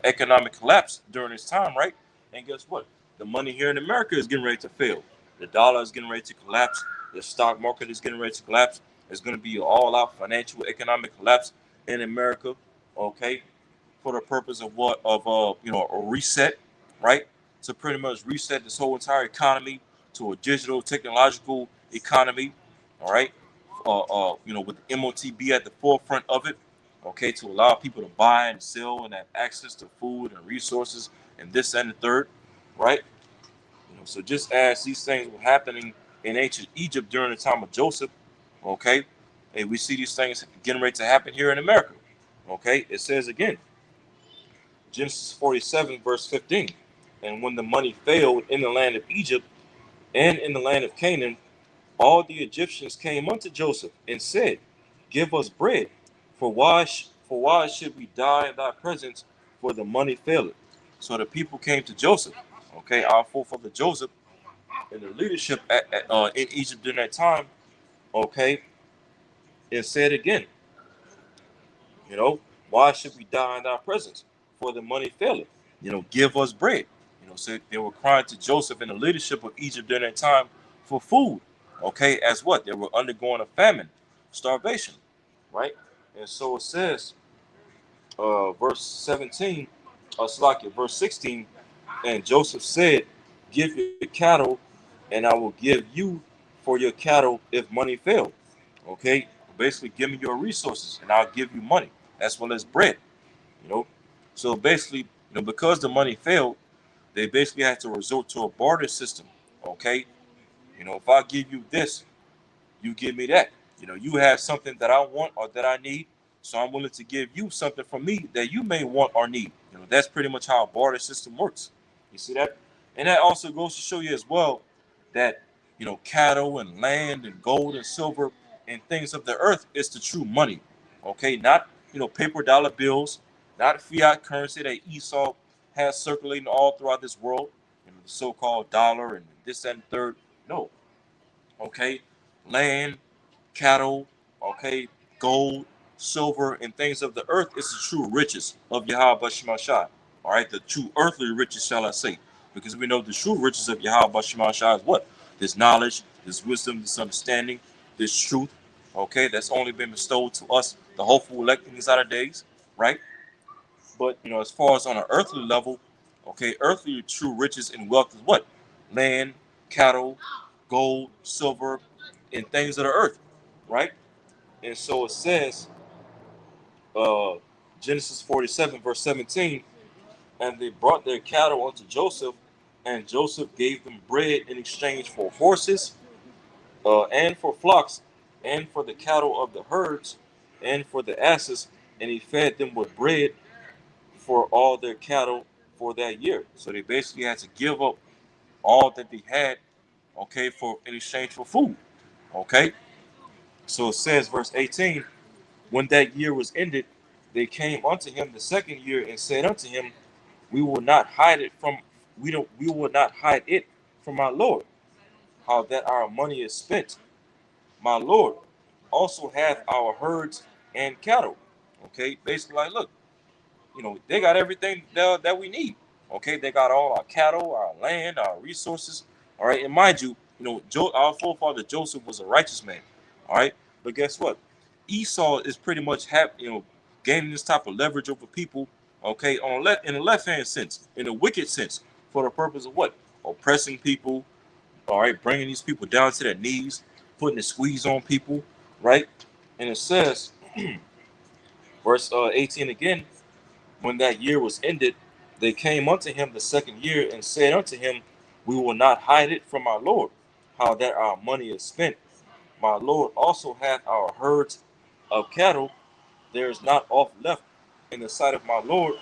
economic collapse during this time, right? And guess what? The money here in America is getting ready to fail. The dollar is getting ready to collapse. The stock market is getting ready to collapse. It's going to be an all-out financial economic collapse in America, okay? For the purpose of what? Of a reset, right? To pretty much reset this whole entire economy to a digital technological economy, all right? With the MOTB at the forefront of it, okay, to allow people to buy and sell and have access to food and resources and this and the third, right? So just as these things were happening in ancient Egypt during the time of Joseph, okay, and we see these things getting ready to happen here in America, okay. It says again, Genesis 47 verse 15, and when the money failed in the land of Egypt and in the land of Canaan, all the Egyptians came unto Joseph and said, give us bread, for why should we die in thy presence, for the money faileth. So the people came to Joseph, okay, our forefather Joseph, and the leadership in Egypt during that time, okay, and said again, you know, why should we die in thy presence, for the money faileth, give us bread. So they were crying to Joseph and the leadership of Egypt during that time for food, okay, as what? They were undergoing a famine, starvation, right? And so it says, verse 17, verse 16, and Joseph said, give your cattle, and I will give you for your cattle if money fail. Okay, basically, give me your resources, and I'll give you money as well as bread. You know, so basically, because the money failed, they basically had to resort to a barter system. Okay, if I give you this, you give me that. You have something that I want or that I need, so I'm willing to give you something from me that you may want or need. That's pretty much how a barter system works. You see that? And that also goes to show you as well that cattle and land and gold and silver and things of the earth is the true money. Okay, not paper dollar bills, not fiat currency that Esau has circulating all throughout this world, the so-called dollar and this and third. No, okay, land, cattle, okay, gold, silver, and things of the earth is the true riches of Yahweh Shemashai. All right, the true earthly riches, shall I say, because we know the true riches of Yahweh Shemashai is what? This knowledge, this wisdom, this understanding, this truth, okay, that's only been bestowed to us, the hopeful elect in these latter days, right? But, as far as on an earthly level, okay, earthly true riches and wealth is what? Land, cattle, gold, silver, and things of the earth, right? And so it says, uh, Genesis 47, verse 17, and they brought their cattle unto Joseph, and Joseph gave them bread in exchange for horses, and for flocks, and for the cattle of the herds, and for the asses, and he fed them with bread for all their cattle for that year. So they basically had to give up all that they had, okay, for in exchange for food. Okay. So it says, verse 18, when that year was ended, they came unto him the second year and said unto him, we will not hide it from we will not hide it from our Lord, how that our money is spent. My Lord also hath our herds and cattle. Okay, basically like, look, they got everything that we need. Okay, they got all our cattle, our land, our resources. All right, and mind you, our forefather Joseph was a righteous man. All right, but guess what? Esau is pretty much gaining this type of leverage over people. Okay, in a left hand sense, in a wicked sense, for the purpose of what? Oppressing people. All right, bringing these people down to their knees, putting a squeeze on people. Right, and it says, verse 18 again. When that year was ended, they came unto him the second year and said unto him, we will not hide it from our Lord, how that our money is spent. My Lord also hath our herds of cattle. There is not oft left in the sight of my Lord,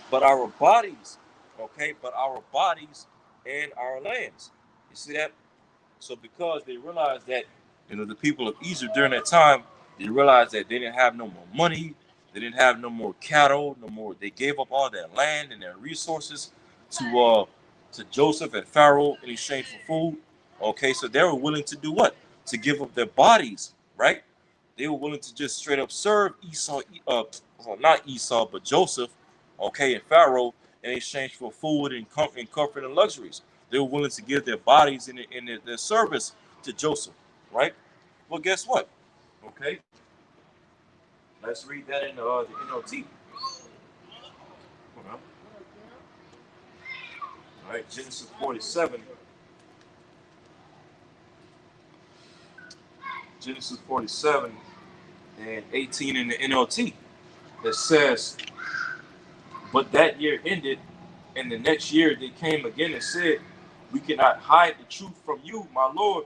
but our bodies, okay, but our bodies and our lands. You see that? So because they realized that, the people of Egypt during that time, they realized that they didn't have no more money, they didn't have no more cattle, no more. They gave up all their land and their resources to Joseph and Pharaoh in exchange for food. Okay, so they were willing to do what? to give up their bodies, right? They were willing to just straight up serve Esau, well, not Esau, but Joseph, okay, and Pharaoh in exchange for food and comfort and luxuries. They were willing to give their bodies in their service to Joseph, right? Well, guess what? Okay, let's read that in the NLT. Hold on. All right, Genesis 47. Genesis 47 and 18 in the NLT. It says, but that year ended, and the next year they came again and said, we cannot hide the truth from you, my Lord.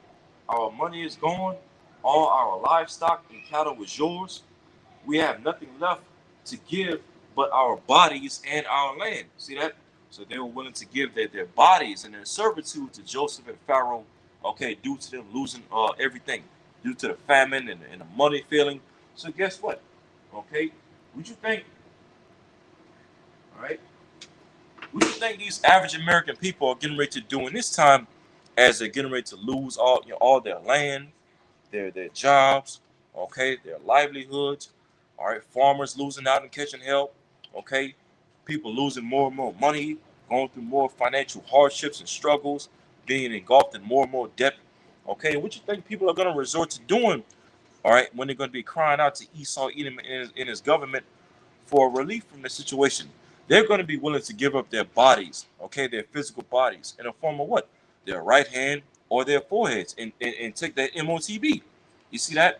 Our money is gone. All our livestock and cattle is yours. We have nothing left to give but our bodies and our land. See that? So they were willing to give their bodies and their servitude to Joseph and Pharaoh, okay, due to them losing everything, due to the famine and the money failing. So guess what? Okay, would you think, all right, what do you think these average American people are getting ready to do in this time as they're getting ready to lose all their land, their jobs, okay, their livelihoods, all right, farmers losing out and catching help, okay, people losing more and more money, going through more financial hardships and struggles, being engulfed in more and more debt, okay, what you think people are going to resort to doing, all right, when they're going to be crying out to Esau, Edom, and his government for relief from the situation? They're going to be willing to give up their bodies, okay, their physical bodies, in a form of what? Their right hand or their foreheads, and take that MOTB. You see that?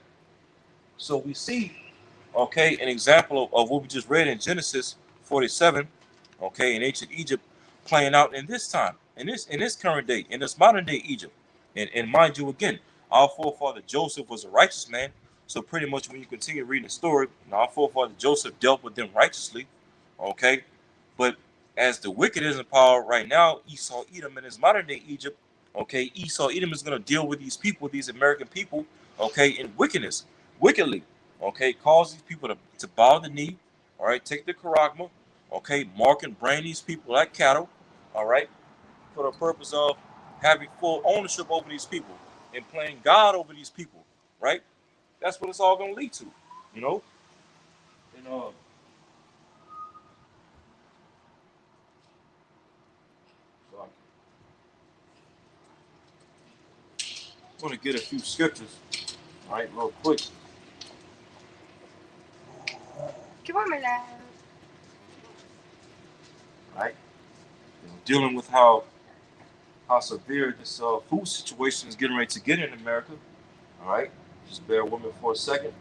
So we see, okay, an example of what we just read in Genesis 47, okay, in ancient Egypt, playing out in this time, in this current day, in this modern day Egypt. And mind you, again, our forefather Joseph was a righteous man. So pretty much when you continue reading the story, our forefather Joseph dealt with them righteously, okay? But as the wicked is in power right now, Esau Edom in his modern day Egypt, okay, Esau Edom is going to deal with these people, these American people, okay, in wickedness, wickedly, okay, cause these people to bow the knee, all right, take the charagma, okay, mark and brand these people like cattle, all right, for the purpose of having full ownership over these people and playing God over these people, right? That's what it's all going to lead to, you know? And so I want to get a few scriptures, all right, real quick. All right, dealing with how severe this food situation is getting ready to get in America. All right, just bear with me for a second.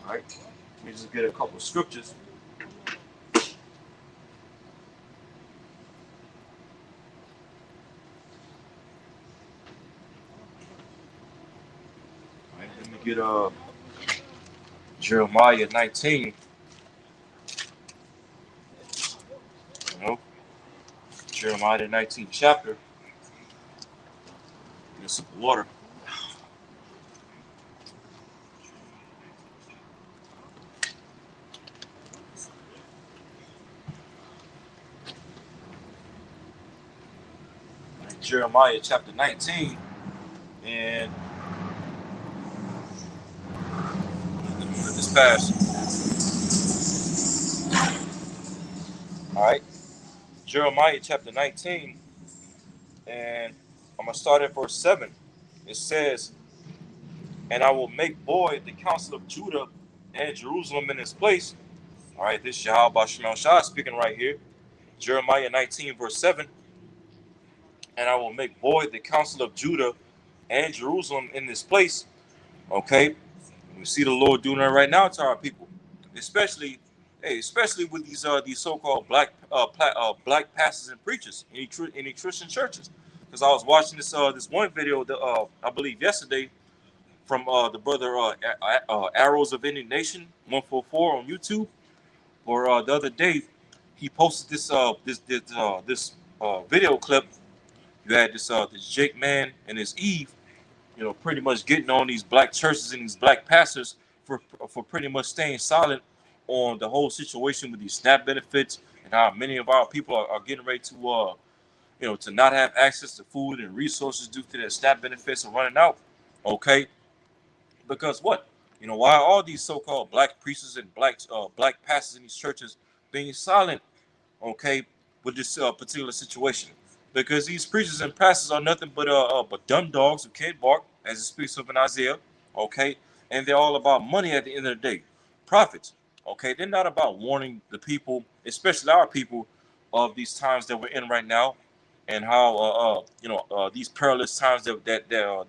All right, let me just get a couple of scriptures. All right, let me get Jeremiah 19. You know, Jeremiah the 19th chapter. Get some water. Jeremiah chapter 19, and let me put this past. All right, Jeremiah chapter 19, and I'm gonna start at verse 7. It says, "And I will make void the counsel of Judah and Jerusalem in its place." All right, this Yahweh Shemel Shah speaking right here. Jeremiah 19, verse 7. "And I will make void the counsel of Judah and Jerusalem in this place." Okay, we see the Lord doing that right now to our people, especially with these so-called black pastors and preachers in any Christian churches. Because I was watching this one video that I believe yesterday from the brother Arrows of Indignation 144 on YouTube, or the other day he posted this video clip. You had this Jake Man and his Eve, pretty much getting on these black churches and these black pastors for pretty much staying silent on the whole situation with these SNAP benefits and how many of our people are getting ready to to not have access to food and resources due to their SNAP benefits are running out. Okay, because what? Why are all these so-called black priests and black pastors in these churches being silent? Okay, with this particular situation, because these preachers and pastors are nothing but dumb dogs who can't bark, as it speaks of in Isaiah. Okay, and they're all about money at the end of the day, profits. Okay, they're not about warning the people, especially our people, of these times that we're in right now, and how these perilous times that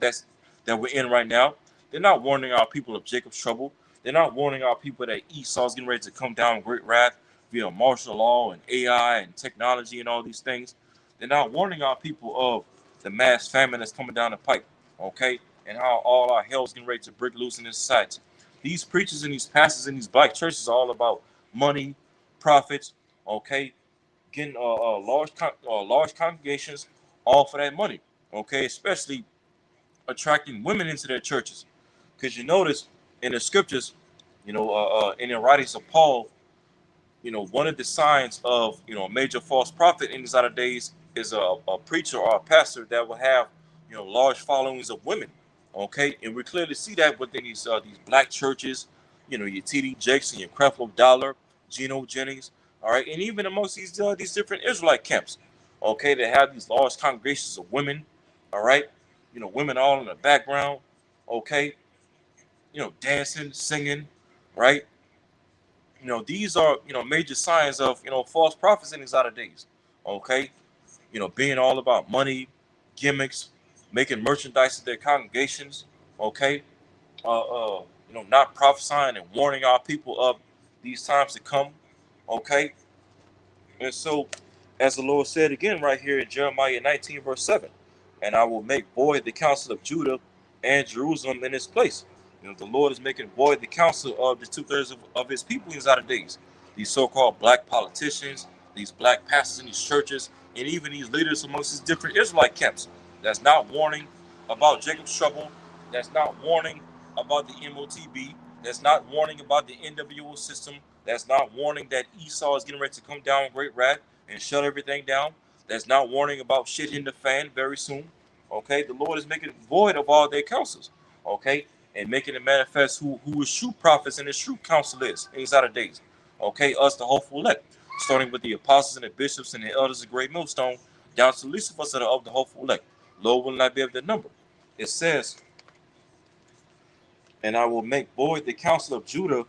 we're in right now. They're not warning our people of Jacob's trouble. They're not warning our people that Esau's getting ready to come down in great wrath via martial law and AI and technology and all these things. They're not warning our people of the mass famine that's coming down the pipe, okay, and how all our hell's getting ready to break loose in this society. These preachers and these pastors in these black churches are all about money, profits, okay, getting large congregations all for that money, okay, especially attracting women into their churches, because you notice in the scriptures, in the writings of Paul, one of the signs of, a major false prophet in these latter days is a preacher or a pastor that will have, large followings of women. Okay, and we clearly see that within these black churches, your T.D. Jakes and your Creflo Dollar, Geno Jennings, all right, and even amongst these different Israelite camps. Okay, they have these large congregations of women, all right, women all in the background, okay, dancing, singing, right. These are, major signs of, false prophets in these latter days. Okay. Being all about money, gimmicks, making merchandise at their congregations. Okay. Not prophesying and warning our people of these times to come. Okay. And so, as the Lord said again right here in Jeremiah 19, verse 7, and I will make void the counsel of Judah and Jerusalem in its place. The Lord is making void the counsel of the two-thirds of his people in these latter days. These so-called black politicians, these black pastors in these churches, and even these leaders amongst these different Israelite camps that's not warning about Jacob's trouble, that's not warning about the MOTB, that's not warning about the NWO system, that's not warning that Esau is getting ready to come down in great wrath and shut everything down, that's not warning about shit in the fan very soon. Okay, the Lord is making void of all their counsels. Okay, and making it manifest who his true prophets and his true counsel is in these latter days. Okay, us the hopeful elect, starting with the apostles and the bishops and the elders of Great Millstone, down to the least of us that are of the hopeful elect. Lord will not be able to number. It says, and I will make void the counsel of Judah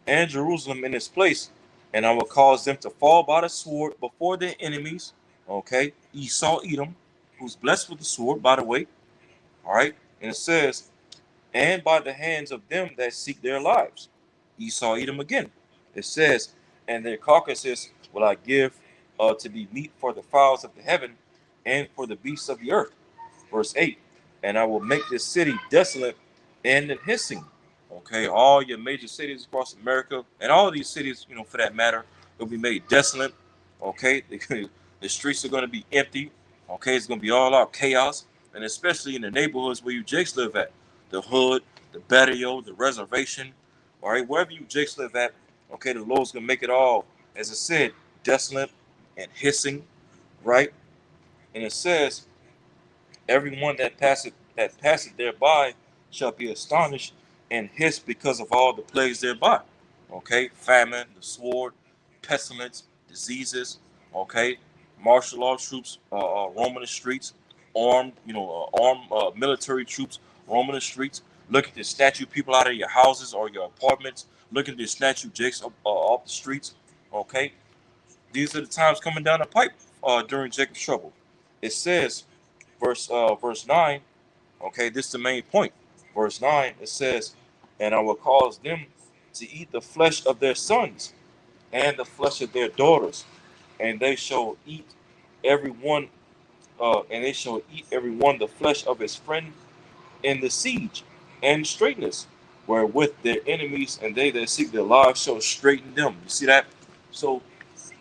and Jerusalem in its place, and I will cause them to fall by the sword before their enemies. Okay, Esau, Edom, who's blessed with the sword, by the way. All right, and it says, and by the hands of them that seek their lives. Esau, Edom again. It says, and their carcasses will I give to be meat for the fowls of the heaven and for the beasts of the earth. Verse 8, and I will make this city desolate and hissing. Okay, all your major cities across America, and all of these cities, for that matter, will be made desolate. Okay, the streets are going to be empty. Okay, it's going to be all out chaos, and especially in the neighborhoods where you Jakes live at, the hood, the barrio, the reservation, all right, wherever you Jakes live at. Okay, the Lord's going to make it all, as it said, desolate and hissing, right? And it says, everyone that passeth thereby shall be astonished and hiss because of all the plagues thereby. Okay, famine, the sword, pestilence, diseases. Okay, martial law troops roaming the streets, armed military troops roaming the streets, looking to snatch you people out of your houses or your apartments, looking to snatch you jakes off the streets. Okay, these are the times coming down the pipe during Jacob's trouble. It says, verse 9. Okay, this is the main point. Verse 9, it says, and I will cause them to eat the flesh of their sons and the flesh of their daughters, and they shall eat every one, the flesh of his friend in the siege and straightness, wherewith their enemies and they that seek their lives shall straighten them. You see that? So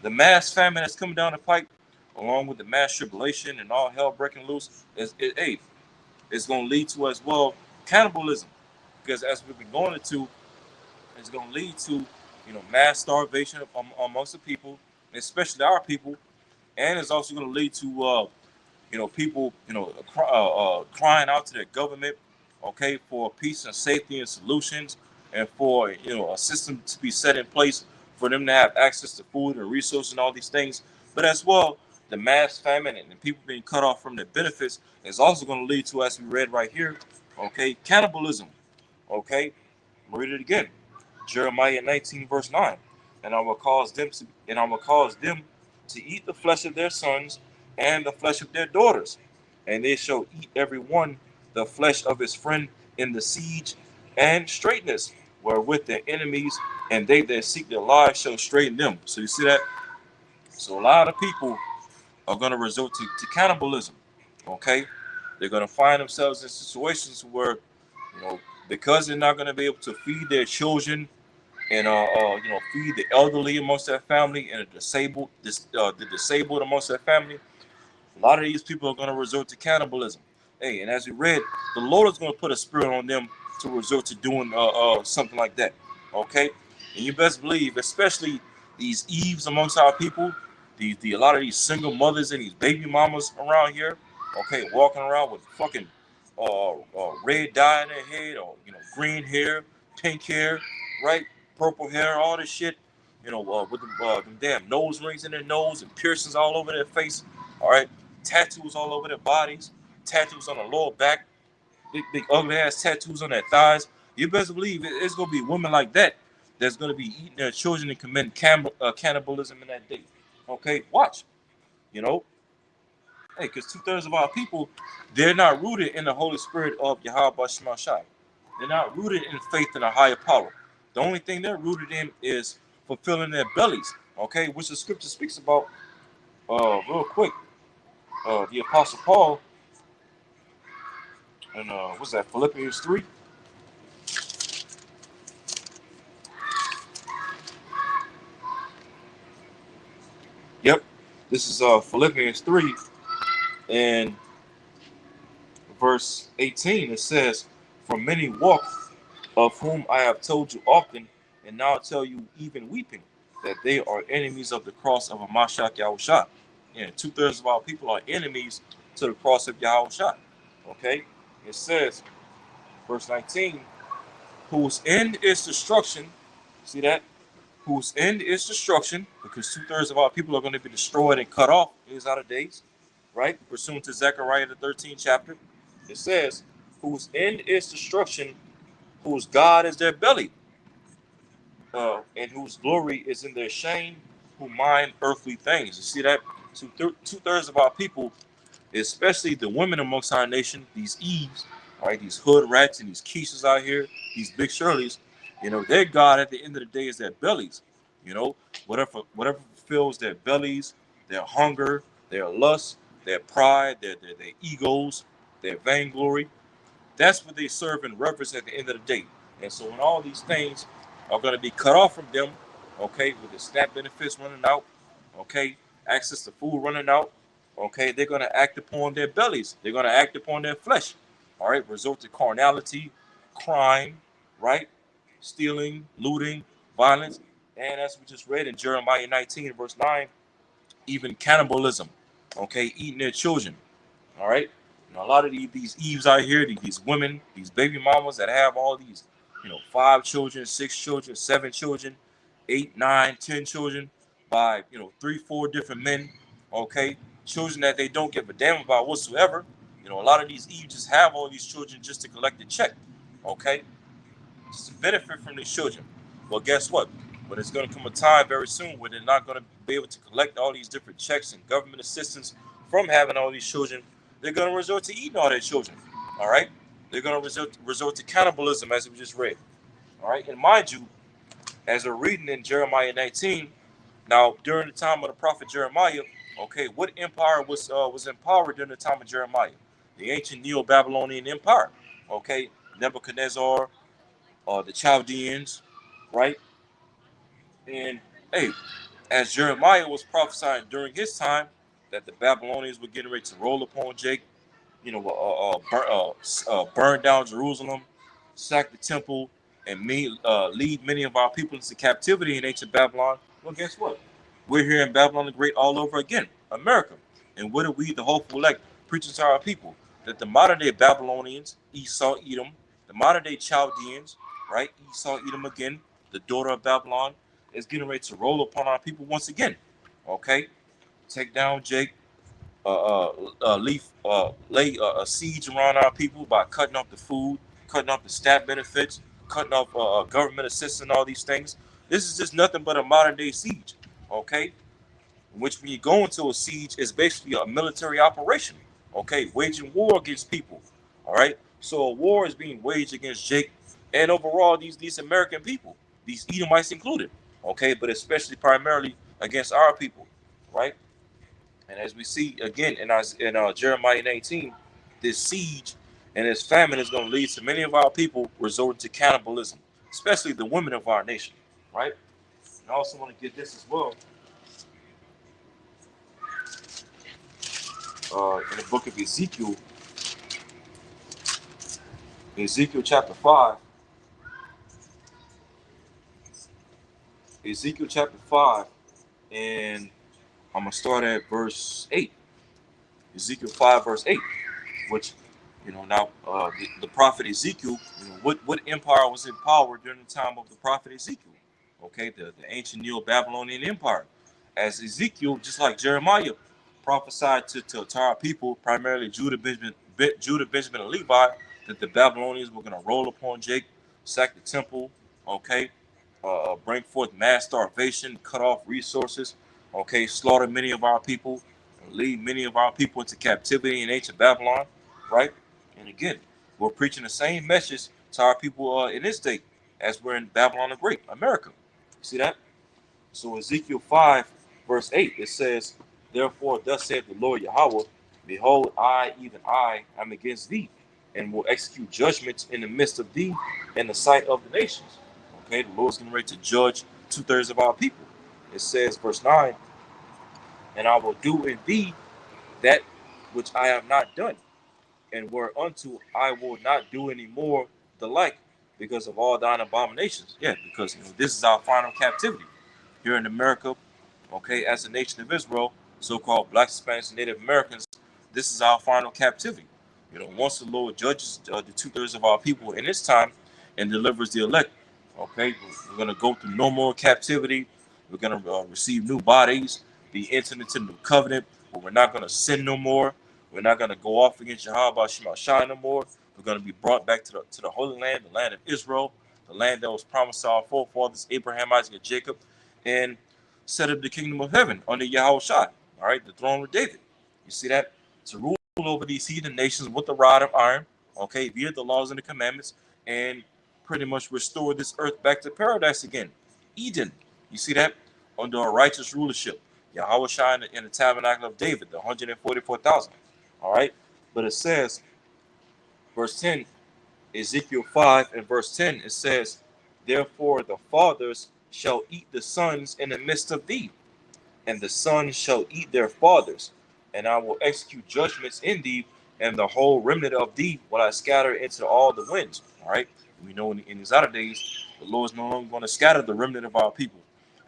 the mass famine that's coming down the pipe, along with the mass tribulation and all hell breaking loose, it's going to lead to as well cannibalism, because as we've been going into, it's going to lead to mass starvation amongst the people, especially our people, and it's also going to lead to People, crying out to their government, okay, for peace and safety and solutions, and for a system to be set in place for them to have access to food and resources and all these things. But as well, the mass famine and people being cut off from their benefits is also going to lead to, as we read right here, okay, cannibalism. Okay, read it again. Jeremiah 19 verse 9. And I will cause them to eat the flesh of their sons and the flesh of their daughters, and they shall eat every one the flesh of his friend in the siege and straightness, wherewith their enemies and they that seek their lives shall straighten them. So you see that? So a lot of people are going to resort to cannibalism. Okay, they're going to find themselves in situations where, because they're not going to be able to feed their children and feed the elderly amongst their family and the disabled amongst their family. A lot of these people are going to resort to cannibalism. Hey, and as we read, the Lord is going to put a spirit on them to resort to doing something like that. Okay, and you best believe, especially these Eves amongst our people, a lot of these single mothers and these baby mamas around here. Okay, walking around with fucking red dye in their head, or green hair, pink hair, right, purple hair, all this shit. With them damn nose rings in their nose and piercings all over their face. All right, tattoos all over their bodies, tattoos on the lower back, big ugly ass tattoos on their thighs. You best believe it's gonna be women like that that's gonna be eating their children and committing cannibalism in that day. Okay, watch. You know, hey, because 2/3 of our people, they're not rooted in the Holy Spirit of Yahweh Shema Shai. They're not rooted in faith in a higher power. The only thing they're rooted in is fulfilling their bellies. Okay, which the scripture speaks about real quick. The Apostle Paul, and what's that, Philippians 3? Yep, this is Philippians 3 and verse 18. It says, "For many walk, of whom I have told you often, and now tell you even weeping, that they are enemies of the cross of Mashiach Yahushua." Yeah, 2/3 of our people are enemies to the cross of Yahushua. Okay, it says, verse 19, "Whose end is destruction." See that? Whose end is destruction, because 2/3 of our people are going to be destroyed and cut off in these outer days, right? Pursuant to Zechariah the 13th chapter, it says, "Whose end is destruction, whose God is their belly, and whose glory is in their shame, who mind earthly things." You see that? 2/3 of our people, especially the women amongst our nation, these Eves, all right, these hood rats and these Keishas out here, these big Shirleys, their God at the end of the day is their bellies. Whatever fills their bellies, their hunger, their lust, their pride, their egos, their vainglory. That's what they serve and reverence at the end of the day. And so when all these things are going to be cut off from them, okay, with the SNAP benefits running out, okay, access to food running out, okay, they're going to act upon their bellies. They're going to act upon their flesh, all right, resort to carnality, crime, right, stealing, looting, violence, and as we just read in Jeremiah 19, verse 9, even cannibalism, okay, eating their children, all right. A lot of these Eves out here, these women, these baby mamas that have all these, 5 children, 6 children, 7 children, 8, 9, 10 children by, 3, 4 different men, okay? Children that they don't give a damn about whatsoever. A lot of these Eves just have all these children just to collect a check, okay? Just to benefit from these children. Well, guess what? But it's going to come a time very soon where they're not going to be able to collect all these different checks and government assistance from having all these children. They're going to resort to eating all their children, all right? They're going to resort to cannibalism, as we just read, all right? And mind you, as we're reading in Jeremiah 19, now during the time of the prophet Jeremiah, okay, what empire was in power during the time of Jeremiah? The ancient Neo-Babylonian Empire, okay? Nebuchadnezzar, the Chaldeans, right? And hey, as Jeremiah was prophesying during his time that the Babylonians were getting ready to roll upon Jake, burn down Jerusalem, sack the temple, and lead many of our people into captivity in ancient Babylon. Well, guess what? We're here in Babylon the Great all over again, America. And what are we, the hopeful elect, preaching to our people that the modern day Babylonians, Esau, Edom, the modern day Chaldeans, right? Esau, Edom again, the daughter of Babylon, is getting ready to roll upon our people once again. Okay, take down Jake, lay a siege around our people by cutting off the food, cutting off the staff benefits, cutting off government assistance, all these things. This is just nothing but a modern day siege. Okay, which when you go into a siege is basically a military operation, okay, waging war against people. All right, so a war is being waged against Jake and overall these American people, these Edomites included, okay, but especially primarily against our people, right? And as we see again in Jeremiah 19, this siege and this famine is going to lead to many of our people resorting to cannibalism, especially the women of our nation, right? And I also want to get this as well. In the book of Ezekiel, Ezekiel chapter 5, Ezekiel chapter 5, and I'm going to start at verse 8. Ezekiel 5, verse 8, which, now the prophet Ezekiel, what empire was in power during the time of the prophet Ezekiel? Okay, the ancient Neo-Babylonian Empire. As Ezekiel, just like Jeremiah, prophesied to our people, primarily Judah, Benjamin, and Levi, that the Babylonians were going to roll upon Jake, sack the temple, okay, bring forth mass starvation, cut off resources, okay, slaughter many of our people, and lead many of our people into captivity in ancient Babylon, right? And again, we're preaching the same message to our people in this day as we're in Babylon the Great, America. See that? So Ezekiel 5, verse 8, it says, "Therefore, thus saith the Lord Yahweh, behold, I, even I, am against thee, and will execute judgments in the midst of thee in the sight of the nations." Okay, the Lord's getting ready to judge 2/3 of our people. It says, verse 9, "And I will do in thee that which I have not done, and whereunto I will not do any more the like, because of all thine abominations." Yeah, because this is our final captivity here in America, okay, as a nation of Israel, so-called Black, Hispanics, and Native Americans. This is our final captivity. Once the Lord judges the 2/3 of our people in this time and delivers the elect, okay, we're going to go through no more captivity. We're going to receive new bodies, be entered into the new covenant, but we're not going to sin no more. We're not going to go off against Yahweh Shema Shai no more. We're going to be brought back to the Holy Land, the land of Israel, the land that was promised to our forefathers, Abraham, Isaac, and Jacob, and set up the kingdom of heaven under Yahweh Shai, all right, the throne of David. You see that? To rule over these heathen nations with a rod of iron, okay, via the laws and the commandments, and pretty much restore this earth back to paradise again. Eden. You see that? Under a righteous rulership. Yahweh Shai in the tabernacle of David, the 144,000. All right? But it says, verse 10, Ezekiel 5 and verse 10, it says, "Therefore the fathers shall eat the sons in the midst of thee, and the sons shall eat their fathers, and I will execute judgments in thee, and the whole remnant of thee will I scatter into all the winds." All right? We know in these other days, the Lord is no longer going to scatter the remnant of our people.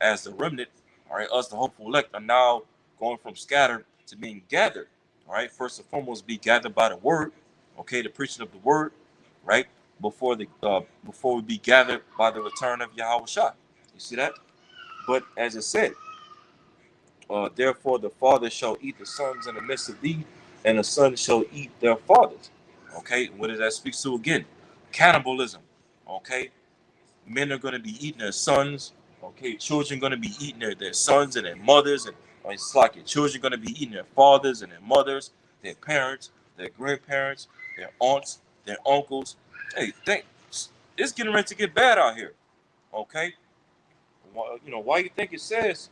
As the remnant, all right, us, the hopeful elect, are now going from scattered to being gathered. All right? First and foremost, be gathered by the word, okay, the preaching of the word, right? Before we be gathered by the return of Yahweh Shai. You see that? But as it said, "Therefore the fathers shall eat the sons in the midst of thee, and the sons shall eat their fathers." Okay, what does that speak to again? Cannibalism. Okay, men are going to be eating their sons. Okay, children are going to be eating their sons and their mothers, and it's like your children are going to be eating their fathers and their mothers, their parents, their grandparents, their aunts, their uncles. Hey, it's getting ready to get bad out here. Okay, why you think it says?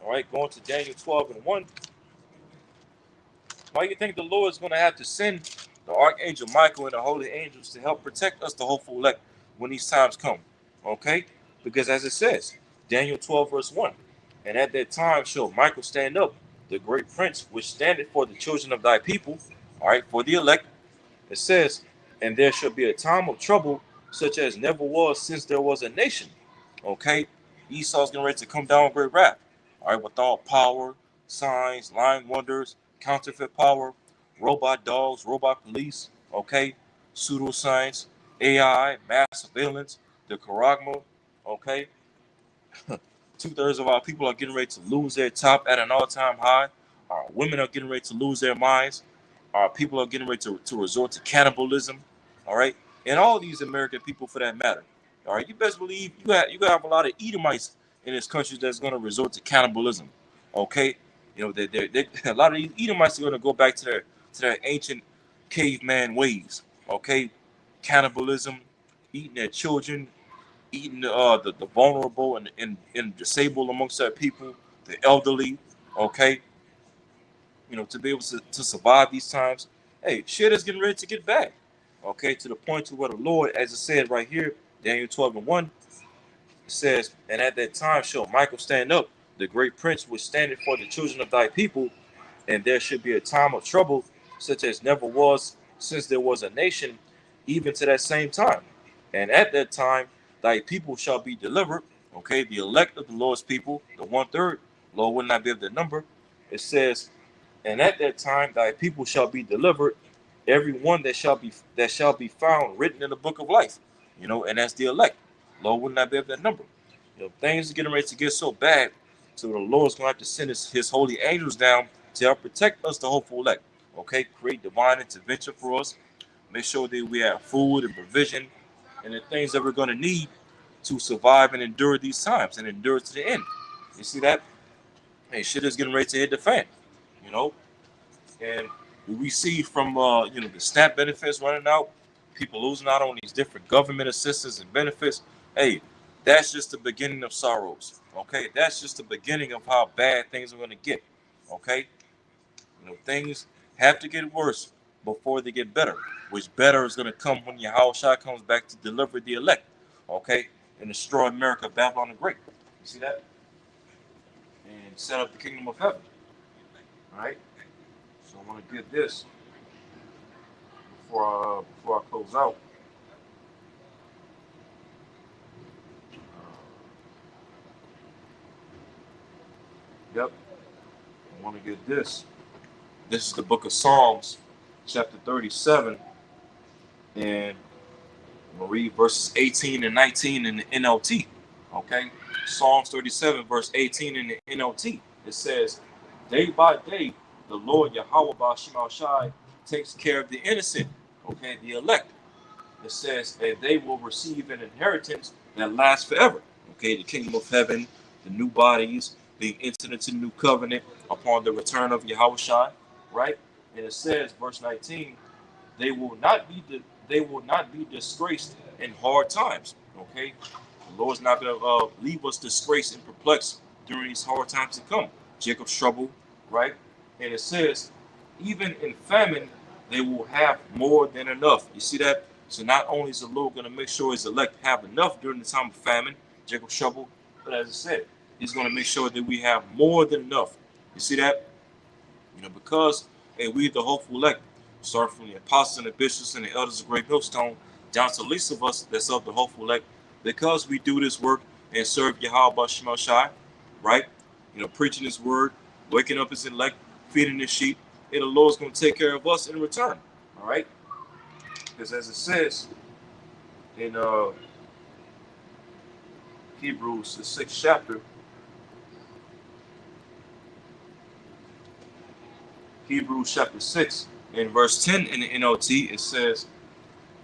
All right, going to Daniel 12 and 1. Why do you think the Lord is going to have to send the Archangel Michael and the holy angels to help protect us, the hopeful elect, when these times come? Okay? Because as it says, Daniel 12 verse 1, "And at that time shall Michael stand up, the great prince, which standeth for the children of thy people," all right, for the elect. It says, "And there shall be a time of trouble, such as never was since there was a nation." Okay? Esau's getting ready to come down with great wrath. All right, with all power, signs, lying wonders, counterfeit power, robot dogs, robot police, okay, pseudoscience, AI, mass surveillance, the charagma, okay. Two-thirds of our people are getting ready to lose their top at an all-time high. Our women are getting ready to lose their minds. Our people are getting ready to resort to cannibalism, all right? And all these American people for that matter, all right? You best believe you have a lot of Edomites in this country that's going to resort to cannibalism, okay? You know, a lot of these Edomites are going to go back to their ancient caveman ways, okay? Cannibalism, eating their children, eating the vulnerable and disabled amongst that people, the elderly, okay? You know, to be able to survive these times. Hey, shit is getting ready to get bad, okay? To the point to where the Lord, as it said right here, Daniel 12:1, it says, and at that time shall Michael stand up, the great prince which standeth for the children of thy people, and there should be a time of trouble such as never was since there was a nation, even to that same time. And at that time, thy people shall be delivered. Okay, the elect of the Lord's people, the 1/3, Lord will not be able to number. It says, and at that time, thy people shall be delivered, every one that shall be found written in the book of life. You know, and that's the elect. Lord will not be able to number. You know, things are getting ready to get so bad, so the Lord's gonna have to send his holy angels down to help protect us, the hopeful elect. Okay, create divine intervention for us. Make sure that we have food and provision and the things that we're going to need to survive and endure these times and endure to the end. You see that? Hey, shit is getting ready to hit the fan, you know. And we see from you know, the SNAP benefits running out, people losing out on these different government assistance and benefits. Hey, that's just the beginning of sorrows. Okay, that's just the beginning of how bad things are going to get. Okay, you know, things have to get worse before they get better, which better is going to come when Yahushua comes back to deliver the elect, okay, and destroy America, Babylon the Great. You see that? And set up the kingdom of heaven. All right? So I want to get this before I close out. Yep. I want to get this. This is the book of Psalms, chapter 37, and we'll read verses 18 and 19 in the NLT. Okay? Psalms 37, verse 18 in the NLT. It says, day by day, the Lord Yahweh Bashim Shai takes care of the innocent, okay, the elect. It says, and they will receive an inheritance that lasts forever. Okay, the kingdom of heaven, the new bodies, being entered into the new covenant upon the return of Yahweh Shai, right? And it says, verse 19, they will not be disgraced in hard times. Okay, the Lord's not going to leave us disgraced and perplexed during these hard times to come. Jacob's trouble, right? And it says, even in famine, they will have more than enough. You see that? So not only is the Lord going to make sure his elect have enough during the time of famine, Jacob's trouble, but as I said, he's going to make sure that we have more than enough. You see that? You know, because hey, we the hopeful elect, start from the apostles and the bishops and the elders of Great Millstone down to the least of us that's of the hopeful elect, because we do this work and serve Yahweh Shema Shai, right? You know, preaching his word, waking up his elect, feeding his sheep, and the Lord's going to take care of us in return, all right? Because as it says in Hebrews, the 6th chapter, Hebrews chapter 6, in verse 10 in the NLT, it says,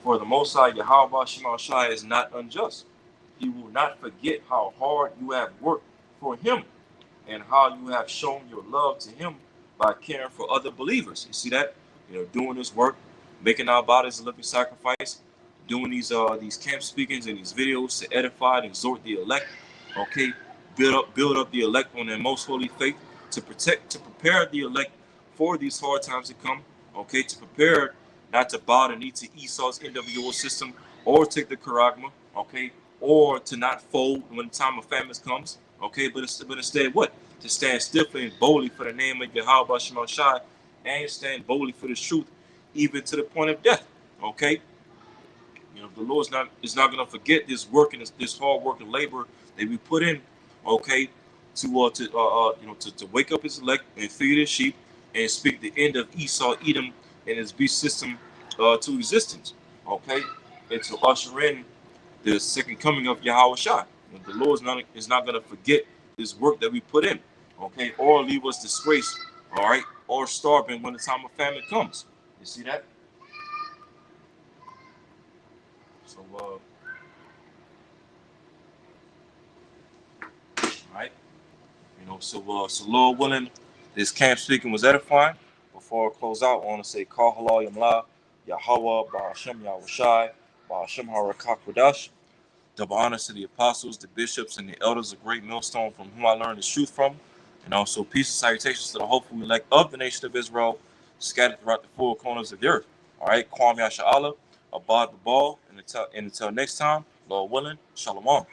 for the Most High Yahweh Shema Shai is not unjust. He will not forget how hard you have worked for him and how you have shown your love to him by caring for other believers. You see that? You know, doing this work, making our bodies a living sacrifice, doing these camp speakings and these videos to edify and exhort the elect. Okay, build up the elect on their most holy faith, to prepare the elect for these hard times to come. Okay, to prepare not to bow the knee to Esau's NWO system or take the charagma. Okay, or to not fold when the time of famine comes. Okay, but instead what? To stand stiffly and boldly for the name of Yahweh Shema Shai, and stand boldly for this truth, even to the point of death. Okay, you know, the Lord is not going to forget this work and this hard work and labor that we put in. Okay, to wake up his elect and feed his sheep, and speak the end of Esau, Edom, and his beast system to existence. Okay, and to usher in the second coming of Yahweh Shai. The Lord is not going to forget this work that we put in, okay, or leave us disgraced, all right, or starving when the time of famine comes. You see that? So, all right, so Lord willing, this camp speaking was edifying. Before I close out, I want to say, Kal Halal Yamla, Yahweh, Ba'ashem Yahweh Shai, Ba'ashem Harakak Wadash. Double honors to the apostles, the bishops, and the elders of Great Millstone, from whom I learned the truth from. And also peace and salutations to the hopeful elect of the nation of Israel, scattered throughout the four corners of the earth. All right, Kwame Yasha Allah, Abad the Ball, and until next time, Lord willing, Shalom.